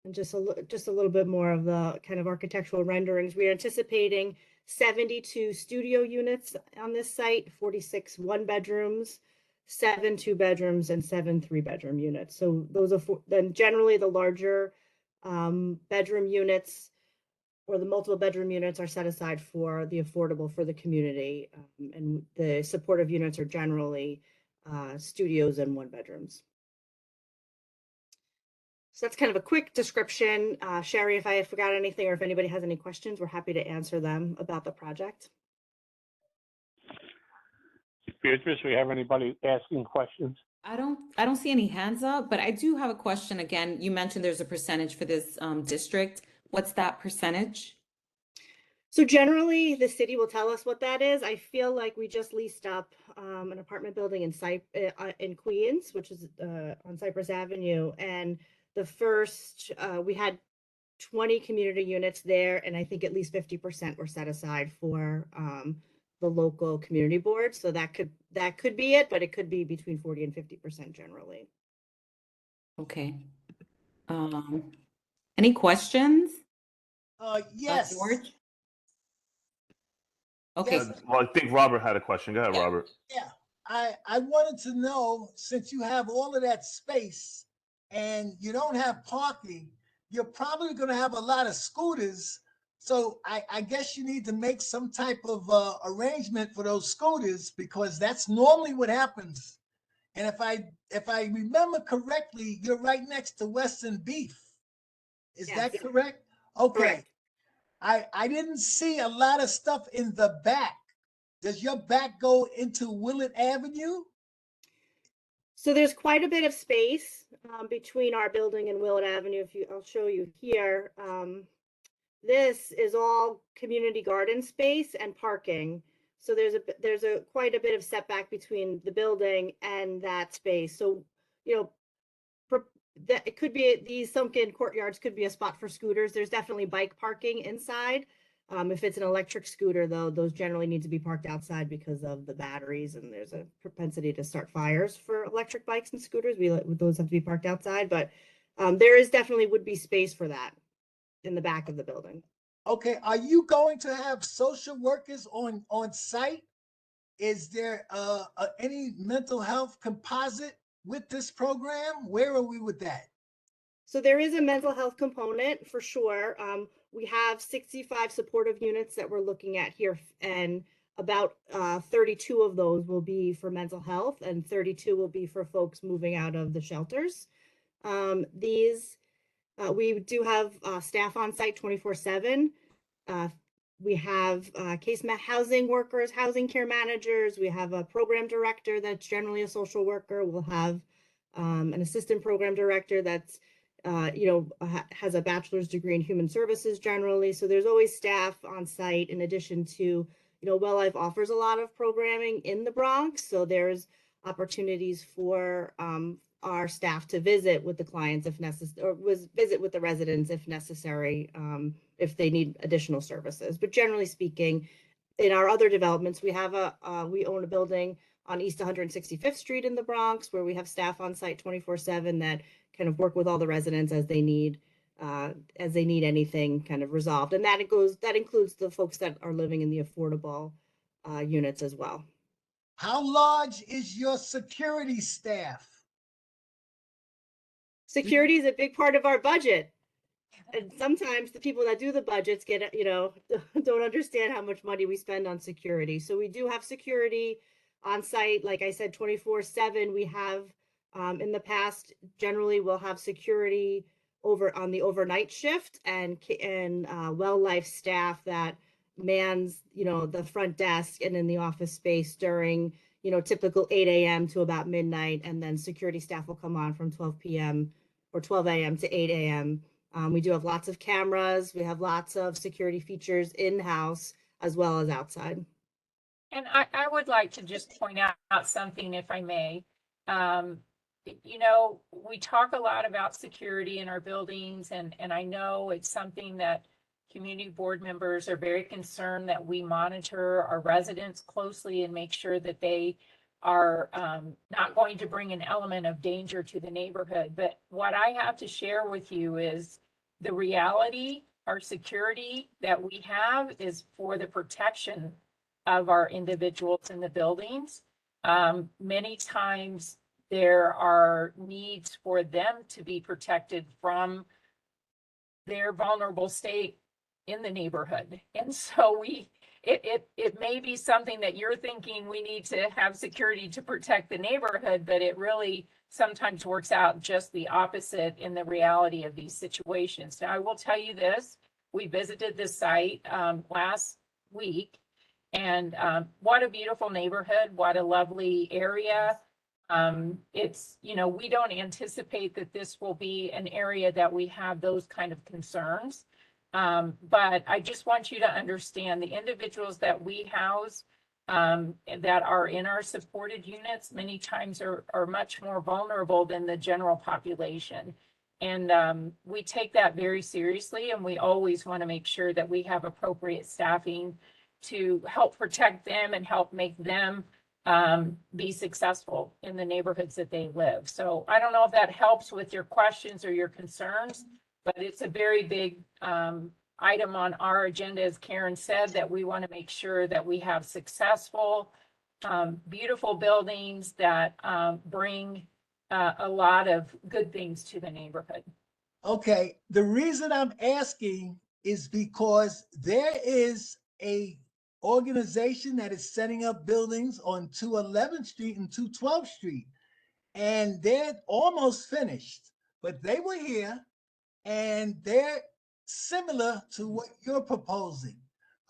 And just a little bit more of the kind of architectural renderings. We're anticipating 72 studio units on this site, 46 one-bedrooms, 7 two-bedrooms, and 7 three-bedroom units. So those are then generally the larger bedroom units or the multiple bedroom units are set aside for the affordable for the community, and the supportive units are generally studios and one-bedrooms. So that's kind of a quick description. Sherry, if I forgot anything or if anybody has any questions, we're happy to answer them about the project. Beatrice, we have anybody asking questions? I don't see any hands up, but I do have a question. Again, you mentioned there's a percentage for this district. What's that percentage? So generally, the city will tell us what that is. I feel like we just leased up an apartment building in Queens, which is on Cypress Avenue, and the first we had 20 community units there, and I think at least 50% were set aside for the local community board. So that could be it, but it could be between 40 and 50% generally. Okay. Any questions? Yes. George? Okay. Yes. Well, I think Robert had a question. Go ahead, Robert. Yeah. I wanted to know, since you have all of that space and you don't have parking, you're probably going to have a lot of scooters. So I guess you need to make some type of arrangement for those scooters, because that's normally what happens. And if I remember correctly, you're right next to Western Beef. Is Yes. that correct? Okay. Correct. I didn't see a lot of stuff in the back. Does your back go into Willard Avenue? So there's quite a bit of space between our building and Willard Avenue. I'll show you here. This is all community garden space and parking. So there's a quite a bit of setback between the building and that space. So, that it could be, these sunken courtyards could be a spot for scooters. There's definitely bike parking inside. If it's an electric scooter, though, those generally need to be parked outside because of the batteries, and there's a propensity to start fires for electric bikes and scooters. Those have to be parked outside, but there is definitely would be space for that in the back of the building. Okay, are you going to have social workers on site? Is there any mental health composite with this program? Where are we with that? So there is a mental health component for sure. We have 65 supportive units that we're looking at here, and about 32 of those will be for mental health, and 32 will be for folks moving out of the shelters. We do have staff on site 24/7. We have housing workers, housing care managers. We have a program director that's generally a social worker. We'll have an assistant program director that's has a bachelor's degree in human services generally. So there's always staff on site, in addition to, WellLife offers a lot of programming in the Bronx. So there's opportunities for our staff to visit with the clients if necessary, or visit with the residents if necessary, if they need additional services. But generally speaking, in our other developments, we own a building on East 165th Street in the Bronx, where we have staff on site 24/7 that kind of work with all the residents as they need anything kind of resolved. And that includes the folks that are living in the affordable units as well. How large is your security staff? Security is a big part of our budget. And sometimes the people that do the budgets don't understand how much money we spend on security. So we do have security on site. Like I said, 24/7. We have, in the past, generally we'll have security over on the overnight shift, and WellLife staff that mans, the front desk and in the office space during, typical 8 a.m. to about midnight. And then security staff will come on from 12 p.m. or 12 a.m. to 8 a.m. We do have lots of cameras. We have lots of security features in-house as well as outside. And I would like to just point out something, if I may. We talk a lot about security in our buildings, and I know it's something that community board members are very concerned that we monitor our residents closely and make sure that they are not going to bring an element of danger to the neighborhood. But what I have to share with you is the reality. Our security that we have is for the protection of our individuals in the buildings. Many times there are needs for them to be protected from their vulnerable state in the neighborhood. And so it may be something that you're thinking we need to have security to protect the neighborhood, but it really sometimes works out just the opposite in the reality of these situations. Now, I will tell you this, we visited this site last week, and what a beautiful neighborhood, what a lovely area. It's, we don't anticipate that this will be an area that we have those kind of concerns. But I just want you to understand the individuals that we house that are in our supported units many times are much more vulnerable than the general population. And we take that very seriously, and we always want to make sure that we have appropriate staffing to help protect them and help make them be successful in the neighborhoods that they live. So I don't know if that helps with your questions or your concerns, but it's a very big item on our agenda, as Karen said, that we want to make sure that we have successful, beautiful buildings that bring a lot of good things to the neighborhood. Okay, the reason I'm asking is because there is a organization that is setting up buildings on 211th Street and 212th Street, and they're almost finished, but they were here and they're similar to what you're proposing.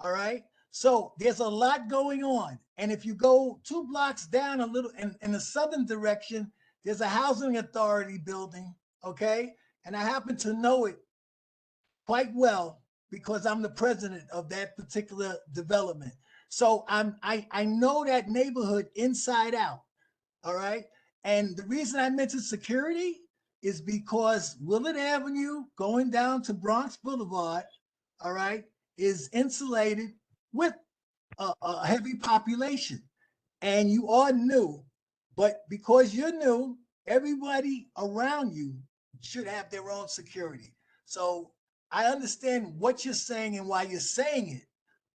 All right. So there's a lot going on. And if you go 2 blocks down a little in the southern direction, there's a housing authority building. Okay. And I happen to know it quite well because I'm the president of that particular development. So I know that neighborhood inside out. All right. And the reason I mentioned security is because Willard Avenue going down to Bronx Boulevard, all right, is insulated with a heavy population. And you are new, but because you're new, everybody around you should have their own security. So I understand what you're saying and why you're saying it,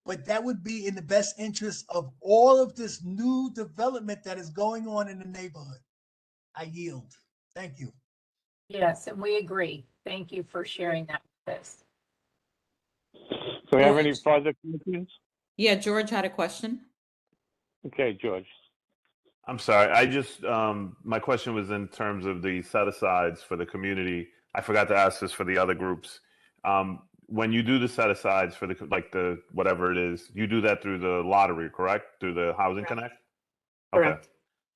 but that would be in the best interest of all of this new development that is going on in the neighborhood. I yield. Thank you. Yes, and we agree. Thank you for sharing that with us. Do we have any further questions? Yeah, George had a question. Okay, George. I'm sorry. I just my question was in terms of the set asides for the community. I forgot to ask this for the other groups. When you do the set asides for the whatever it is, you do that through the lottery, correct? Through the Housing Connect? Okay. Correct.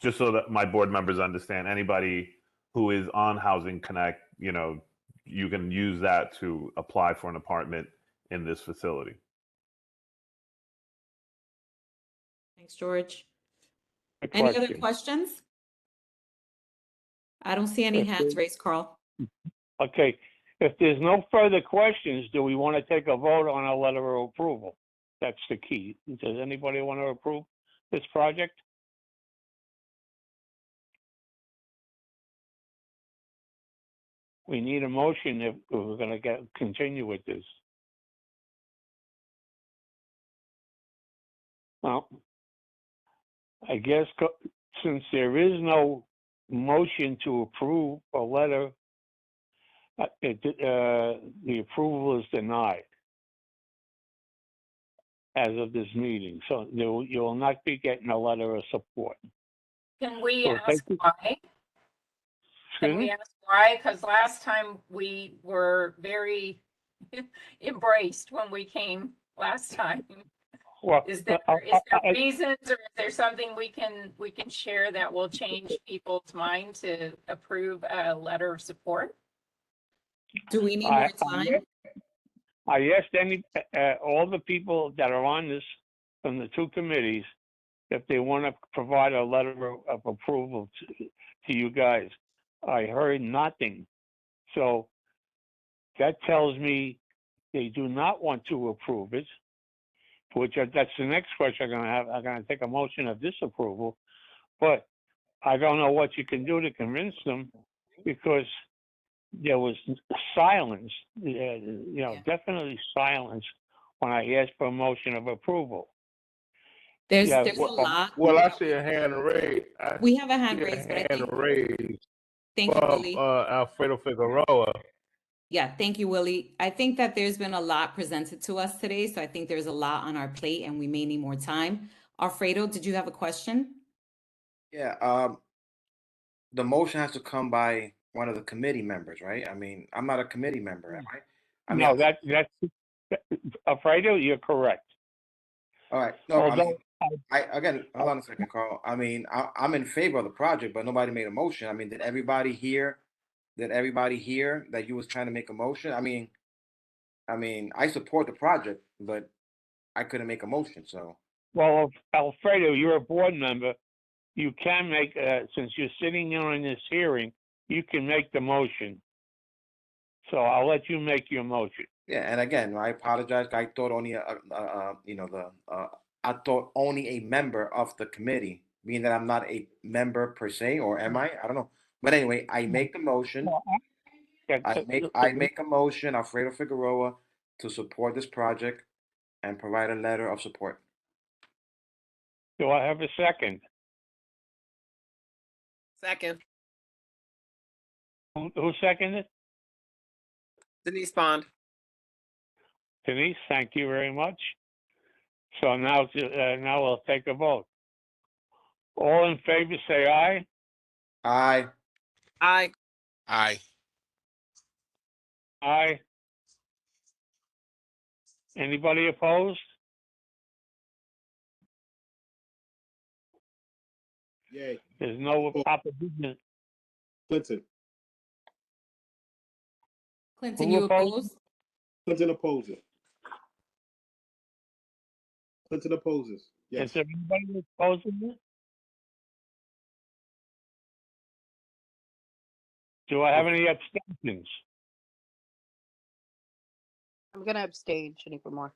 Just so that my board members understand, anybody who is on Housing Connect, you can use that to apply for an apartment in this facility. Thanks, George. Good Any other question. questions? I don't see any hands raised, Carl. Okay, if there's no further questions, do we want to take a vote on a letter of approval? That's the key. Does anybody want to approve this project? We need a motion if we're going to continue with this. Well, I guess since there is no motion to approve a letter, the approval is denied as of this meeting. So you will not be getting a letter of support. Can we So ask why? Can we ask why? Because last time we were very embraced when we came last time. Well, Is there reasons, or is there something we can share that will change people's mind to approve a letter of support? Do we need more time? I asked all the people that are on this from the two committees if they want to provide a letter of approval to you guys. I heard nothing. So that tells me they do not want to approve it, which that's the next question I'm going to have. I'm going to take a motion of disapproval, but I don't know what you can do to convince them because there was silence, definitely silence when I asked for a motion of approval. There's a lot. Well, I see a hand raised. We have a hand raised, but I think. Raised. Thank you, Willie. Alfredo Figueroa. Yeah, thank you, Willie. I think that there's been a lot presented to us today, so I think there's a lot on our plate and we may need more time. Alfredo, did you have a question? Yeah, the motion has to come by one of the committee members, right? I mean, I'm not a committee member, am I? No, that's Alfredo, you're correct. All right. No, Although, again, hold on a second, Carl. I mean, I'm in favor of the project, but nobody made a motion. I mean, did everybody hear that you was trying to make a motion? I mean, I support the project, but I couldn't make a motion, so. well, Alfredo, you're a board member. You can make, since you're sitting in on this hearing, you can make the motion. So I'll let you make your motion. Yeah, and again, I apologize. I thought only I thought only a member of the committee, being that I'm not a member per se, or am I? I don't know. But anyway, I make the motion. I make a motion, Alfredo Figueroa, to support this project and provide a letter of support. Do I have a second? Second. Who seconded? Denise Bond. Denise, thank you very much. So now we'll take a vote. All in favor, say aye. Aye. Aye. Aye. Aye. Anybody opposed? Yay. There's no opposition. Clinton. Clinton, Who you opposed? oppose? Clinton opposes. Clinton opposes. Yes. Is there anybody opposing it? Do I have any abstentions? I'm going to abstain, Shaniqua Moore.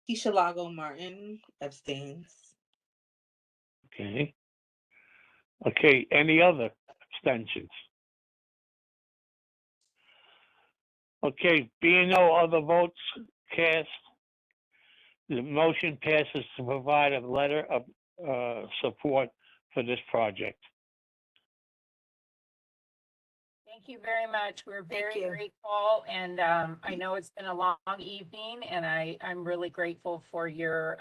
Keisha Lago Martin abstains. Okay. Okay, any other abstentions? Okay, being no other votes cast, the motion passes to provide a letter of support for this project. Thank you very much. We're very you. grateful, and I know it's been a long evening, and I'm really grateful for your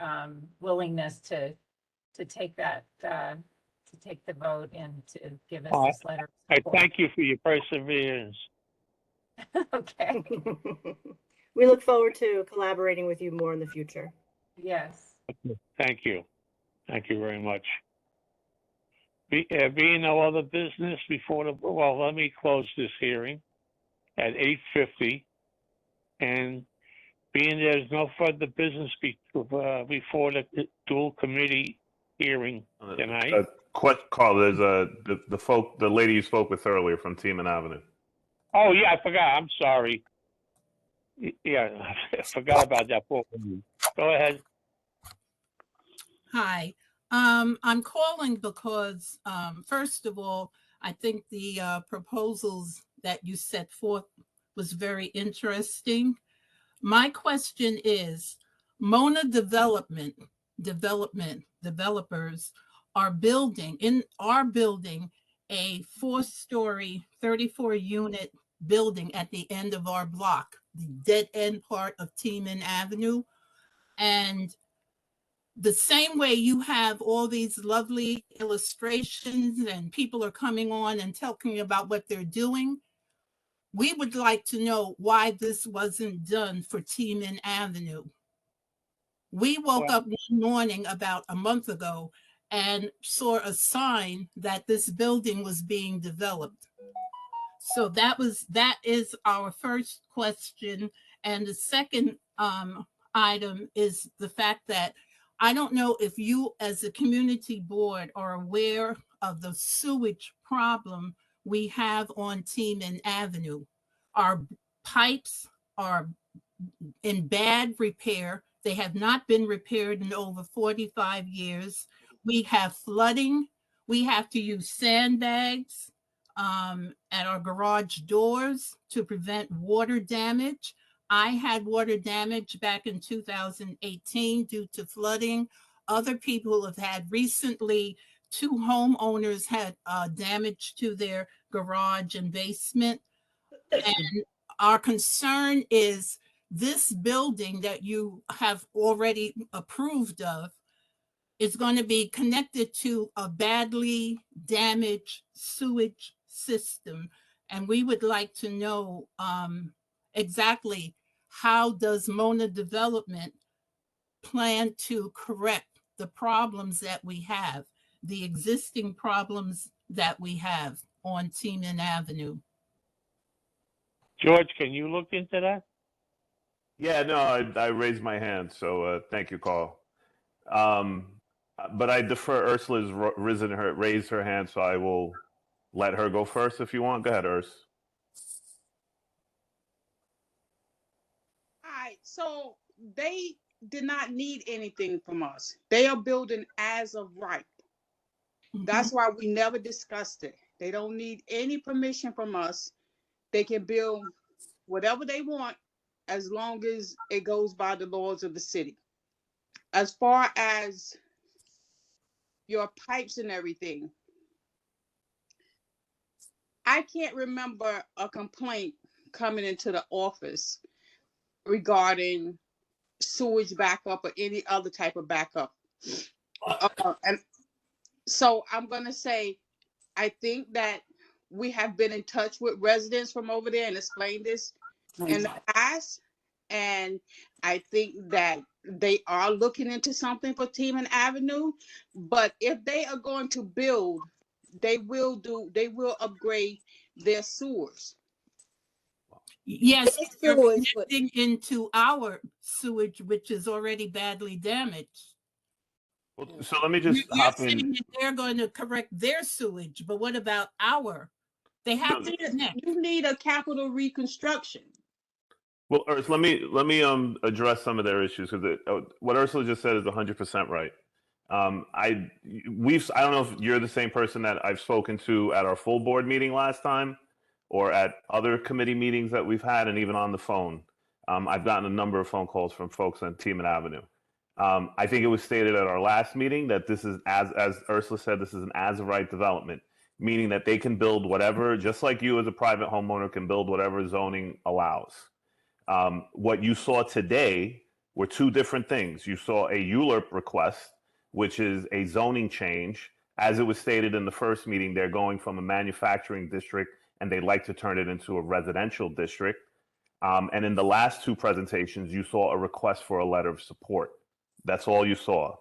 willingness to take that to take the vote and to give us this letter. I thank you for your perseverance. Okay. We look forward to collaborating with you more in the future. Yes. Thank you. Thank you very much. Being no other business before let me close this hearing at 8:50. And being there's no further business before the dual committee hearing tonight. Carl, there's the lady you spoke with earlier from Team and Avenue. Oh yeah, I forgot. I'm sorry. Yeah, I forgot about that. Go ahead. Hi. I'm calling because, first of all, I think the proposals that you set forth was very interesting. My question is, Mona developers are building a 4-story, 34-unit building at the end of our block, the dead end part of Tiemann Avenue. And the same way you have all these lovely illustrations and people are coming on and talking about what they're doing, we would like to know why this wasn't done for Tiemann Avenue. We woke up one morning about a month ago and saw a sign that this building was being developed. So that is our first question. And the second item is the fact that I don't know if you as a community board are aware of the sewage problem we have on Tiemann Avenue. Our pipes are in bad repair. They have not been repaired in over 45 years. We have flooding. We have to use sandbags at our garage doors to prevent water damage. I had water damage back in 2018 due to flooding. Other people have had recently. 2 homeowners had damage to their garage and basement. And our concern is this building that you have already approved of is going to be connected to a badly damaged sewage system. And we would like to know exactly how does Mona Development plan to correct the problems that we have, the existing problems that we have on Tiemann Avenue. George, can you look into that? Yeah, no, I raised my hand, so thank you, Carl. But I defer. Ursula's raised her hand, so I will let her go first if you want. Go ahead, Urs. So they did not need anything from us. They are building as of right. That's why we never discussed it. They don't need any permission from us. They can build whatever they want as long as it goes by the laws of the city. As far as your pipes and everything, I can't remember a complaint coming into the office regarding sewage backup or any other type of backup. And so I'm going to say, I think that we have been in touch with residents from over there and explained this in the past. And I think that they are looking into something for Teeman Avenue. But if they are going to build, they will upgrade their sewers. Yes, Their you're sewers, but connecting into our sewage, which is already badly damaged. Well, so let me just You're hop saying in. that they're going to correct their sewage, but what about our? They have to connect. you need a capital reconstruction. Well, Urs, let me address some of their issues because what Ursula just said is 100% right. I don't know if you're the same person that I've spoken to at our full board meeting last time, or at other committee meetings that we've had, and even on the phone. I've gotten a number of phone calls from folks on Teeman Avenue. I think it was stated at our last meeting that this is, as Ursula said, this is an as of right development, meaning that they can build whatever, just like you as a private homeowner can build whatever zoning allows. What you saw today were two different things. You saw a ULURP request, which is a zoning change. As it was stated in the first meeting, they're going from a manufacturing district and they'd like to turn it into a residential district. And in the last two presentations, you saw a request for a letter of support. That's all you saw.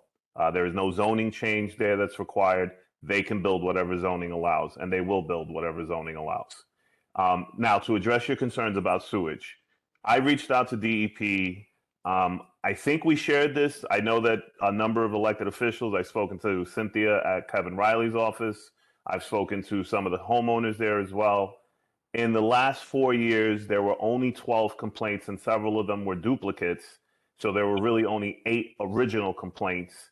There is no zoning change there that's required. They can build whatever zoning allows, and they will build whatever zoning allows. Now, to address your concerns about sewage, I reached out to DEP. I think we shared this. I know that a number of elected officials, I've spoken to Cynthia at Kevin Riley's office. I've spoken to some of the homeowners there as well. In the last 4 years, there were only 12 complaints, and several of them were duplicates. So there were really only 8 original complaints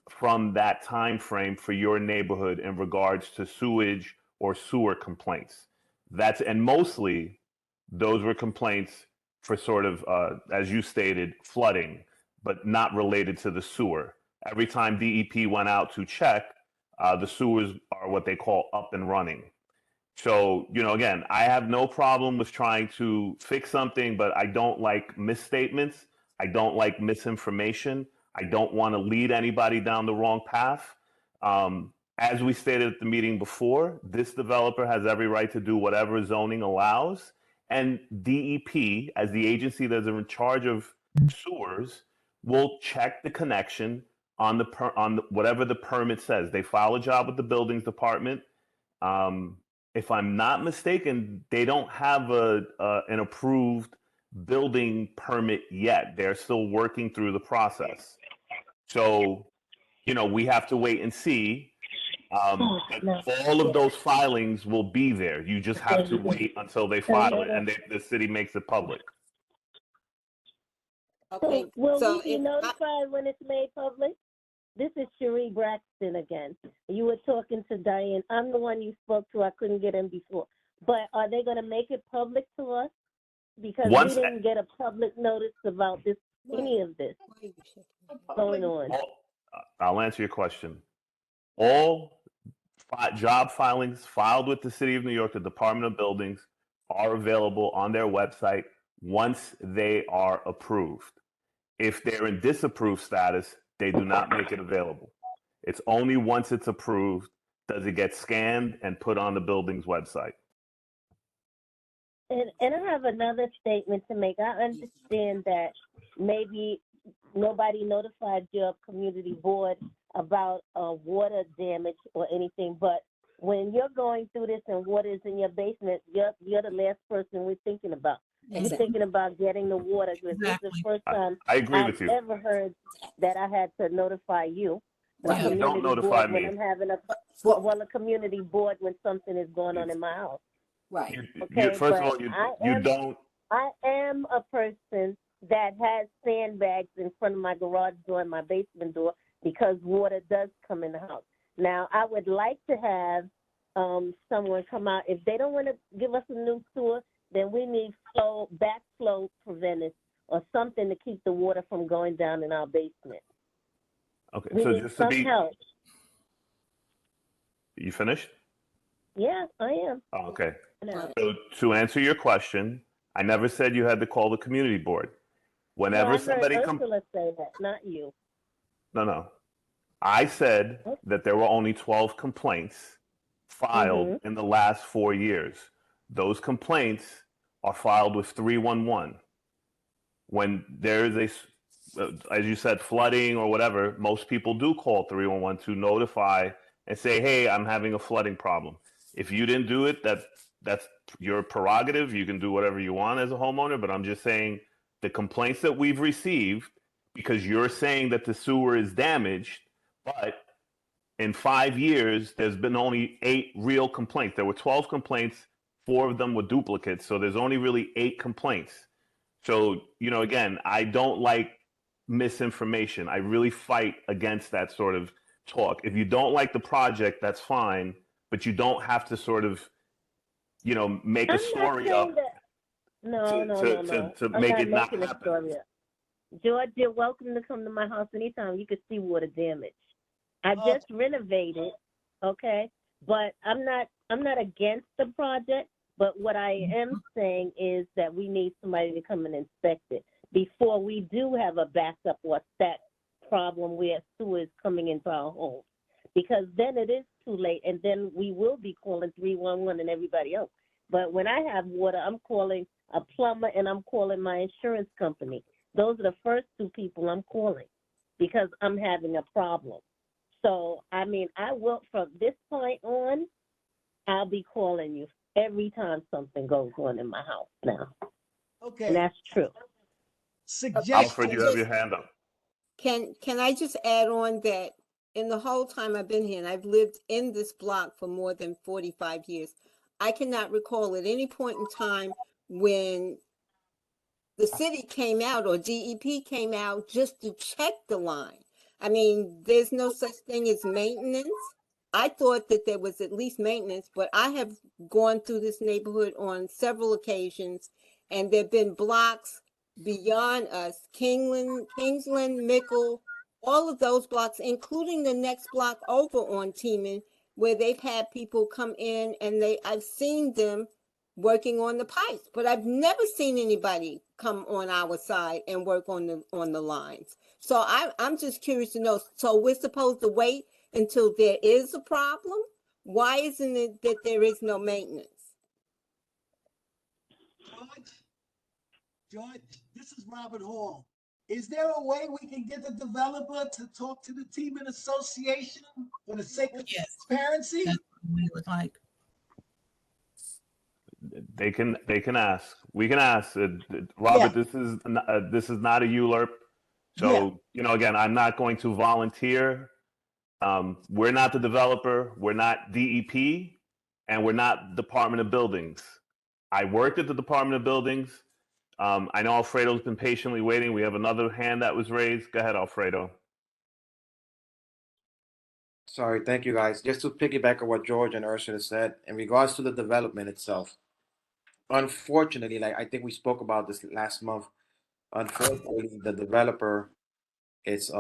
from that time frame for your neighborhood in regards to sewage or sewer complaints. And mostly those were complaints for sort of, as you stated, flooding, but not related to the sewer. Every time DEP went out to check, the sewers are what they call up and running. So, again, I have no problem with trying to fix something, but I don't like misstatements. I don't like misinformation. I don't want to lead anybody down the wrong path. As we stated at the meeting before, this developer has every right to do whatever zoning allows. And DEP, as the agency that's in charge of sewers, will check the connection on whatever the permit says. They file a job with the buildings department. If I'm not mistaken, they don't have an approved building permit yet. They're still working through the process. So, we have to wait and see. All of those filings will be there. You just have to wait until they file it and the city makes it public. Okay, so will we be notified when it's made public? This is Cherie Braxton again. You were talking to Diane. I'm the one you spoke to. I couldn't get in before. But are they going to make it public to us? Because we didn't get a public notice about any of this going on. I'll answer your question. All job filings filed with the City of New York, the Department of Buildings, are available on their website once they are approved. If they're in disapproved status, they do not make it available. It's only once it's approved does it get scanned and put on the building's website. And I have another statement to make. I understand that maybe nobody notified your community board about water damage or anything, but when you're going through this and water's in your basement, you're the last person we're thinking about. Exactly. We're thinking about getting the water. This is the first time I agree with you. I've ever heard that I had to notify you. Right. Don't notify me. When I'm having a community board when something is going on in my house. Right. Okay. First of all, you don't. I am a person that has sandbags in front of my garage door and my basement door because water does come in the house. Now, I would like to have someone come out. If they don't want to give us a new sewer, then we need backflow preventers or something to keep the water from going down in our basement. Okay, We so need just to some be, help. you finished? Yeah, I am. Oh, okay. No. So to answer your question, I never said you had to call the community board. No, Whenever I heard somebody Ursula say that, not you. no. I said that there were only 12 complaints filed in the last 4 years. Those complaints are filed with 311. When there is as you said, flooding or whatever, most people do call 311 to notify and say, hey, I'm having a flooding problem. If you didn't do it, that's your prerogative. You can do whatever you want as a homeowner, but I'm just saying the complaints that we've received, because you're saying that the sewer is damaged, but in 5 years, there's been only 8 real complaints. There were 12 complaints, 4 of them were duplicates, so there's only really 8 complaints. So, again, I don't like misinformation. I really fight against that sort of talk. If you don't like the project, that's fine, but you don't have to sort of, make a story up No. to I'm make not it not making a happen. story up. George, you're welcome to come to my house anytime. You can see water damage. I just renovated, okay? But I'm not against the project, but what I am saying is that we need somebody to come and inspect it before we do have a backup or that problem where sewer is coming into our home. Because then it is too late, and then we will be calling 311 and everybody else. But when I have water, I'm calling a plumber and I'm calling my insurance company. Those are the first 2 people I'm calling because I'm having a problem. So, I mean, I will, from this point on, I'll be calling you every time something goes on in my house now. Okay. And that's true. Alfred, you have your hand up. Can I just add on that in the whole time I've been here, and I've lived in this block for more than 45 years, I cannot recall at any point in time when the city came out or DEP came out just to check the line. I mean, there's no such thing as maintenance. I thought that there was at least maintenance, but I have gone through this neighborhood on several occasions, and there have been blocks beyond us, Kingsland, Mickle, all of those blocks, including the next block over on Tiemann, where they've had people come in and I've seen them working on the pipes, but I've never seen anybody come on our side and work on the lines. So I'm just curious to know, so we're supposed to wait until there is a problem? Why isn't it that there is no maintenance? George, this is Robert Hall. Is there a way we can get the developer to talk to the team and association for the sake of transparency? That's what we would like. They can ask. We can ask. Robert, this is not a ULURP. So, again, I'm not going to volunteer. We're not the developer. We're not DEP, and we're not Department of Buildings. I worked at the Department of Buildings. I know Alfredo's been patiently waiting. We have another hand that was raised. Go ahead, Alfredo. Sorry, thank you guys. Just to piggyback on what George and Ursula said, in regards to the development itself, unfortunately, like I think we spoke about this last month, unfortunately, the developer is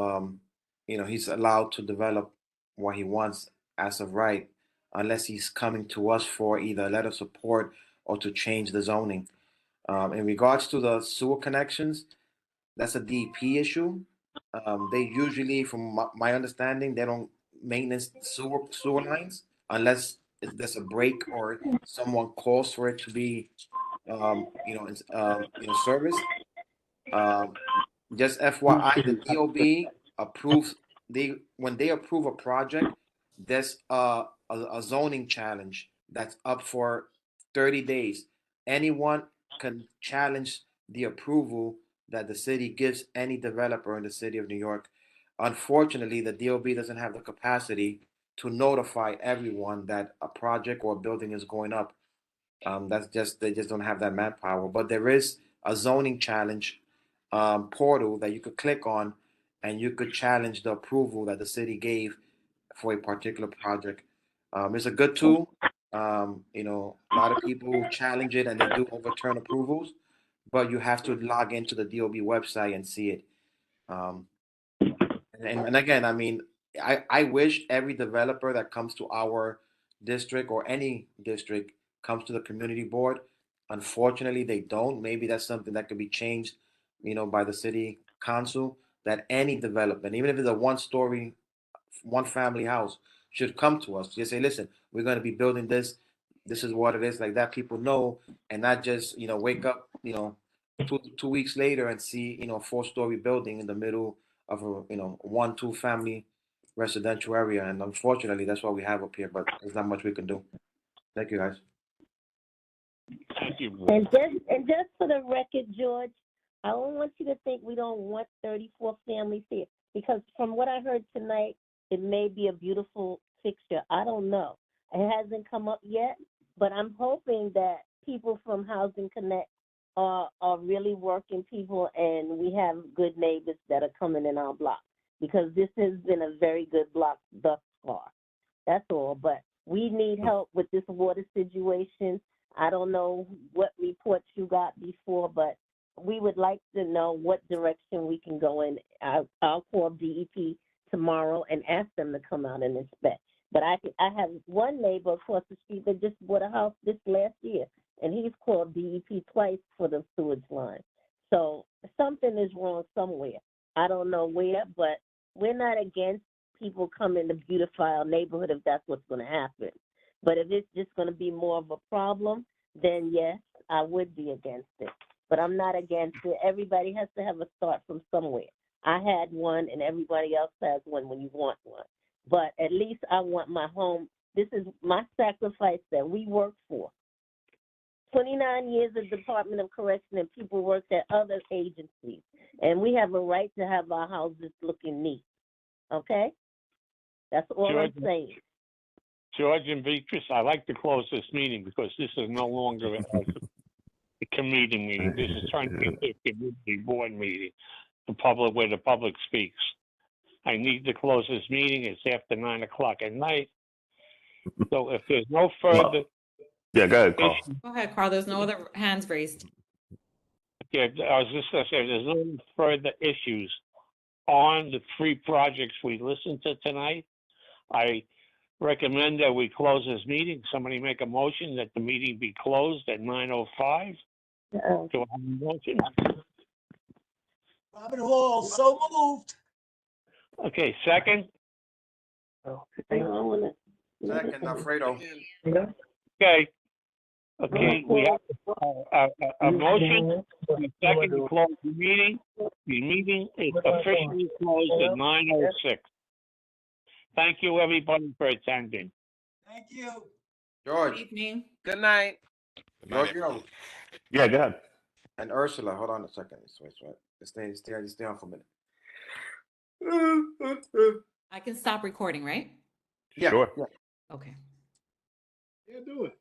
he's allowed to develop what he wants as of right, unless he's coming to us for either a letter of support or to change the zoning. In regards to the sewer connections, that's a DEP issue. They usually, from my understanding, they don't maintenance sewer lines unless there's a break or someone calls for it to be, serviced. Just FYI, the DOB approves when they approve a project, there's a zoning challenge that's up for 30 days. Anyone can challenge the approval that the city gives any developer in the city of New York. Unfortunately, the DOB doesn't have the capacity to notify everyone that a project or a building is going up. They just don't have that manpower. But there is a zoning challenge portal that you could click on, and you could challenge the approval that the city gave for a particular project. It's a good tool. You know, a lot of people challenge it and they do overturn approvals, but you have to log into the DOB website and see it. And again, I mean, I wish every developer that comes to our district or any district comes to the community board. Unfortunately, they don't. Maybe that's something that could be changed, you know, by the city council, that any development, even if it's a one-story, one family house, should come to us. Just say, listen, we're going to be building this. This is what it is. Like that, people know, and not just, you know, wake up, you know, two weeks later and see, you know, a 4-story building in the middle of a, you know, 1-2 family residential area. And unfortunately, that's what we have up here. But there's not much we can do. Thank you, guys. Thank you. And just for the record, George, I don't want you to think we don't want 34 families here, because from what I heard tonight, it may be a beautiful fixture. I don't know. It hasn't come up yet, but I'm hoping that people from Housing Connect are really working people, and we have good neighbors that are coming in our block, because this has been a very good block thus far. That's all. But we need help with this water situation. I don't know what reports you got before, but we would like to know what direction we can go in. I'll call DEP tomorrow and ask them to come out and inspect. But I have one neighbor across the street that just bought a house this last year, and he's called DEP twice for the sewage line. So something is wrong somewhere. I don't know where, but we're not against people coming to beautify our neighborhood if that's what's going to happen. But if it's just going to be more of a problem, then yes, I would be against it. But I'm not against it. Everybody has to have a start from somewhere. I had one, and everybody else has one when you want one. But at least I want my home. This is my sacrifice that we work for. 29 years of Department of Correction, and people worked at other agencies. And we have a right to have our houses looking neat. Okay? That's all I'm saying. George and Beatrice, I'd like to close this meeting because this is no longer a committee meeting. This is trying to be a community board meeting, where the public speaks. I need to close this meeting. It's after 9 o'clock at night. So if there's no further... Yeah, go ahead, Carl. Go ahead, Carl. There's no other hands raised. Yeah, I was just going to say, if there's no further issues on the 3 projects we listened to tonight, I recommend that we close this meeting. Somebody make a motion that the meeting be closed at 9:05. Do I have a motion? Robert Hall, so moved. Okay, second? Second, Alfredo. Okay. Okay, we have a motion, a second to close the meeting. The meeting is officially closed at 9:06. Thank you, everybody, for attending. Thank you. George. Good evening. Good night. Giorgio. Yeah, go ahead. And Ursula, hold on a second. Stay on for a minute. I can stop recording, right? Yeah. Sure. Yeah. Okay. Yeah, do it.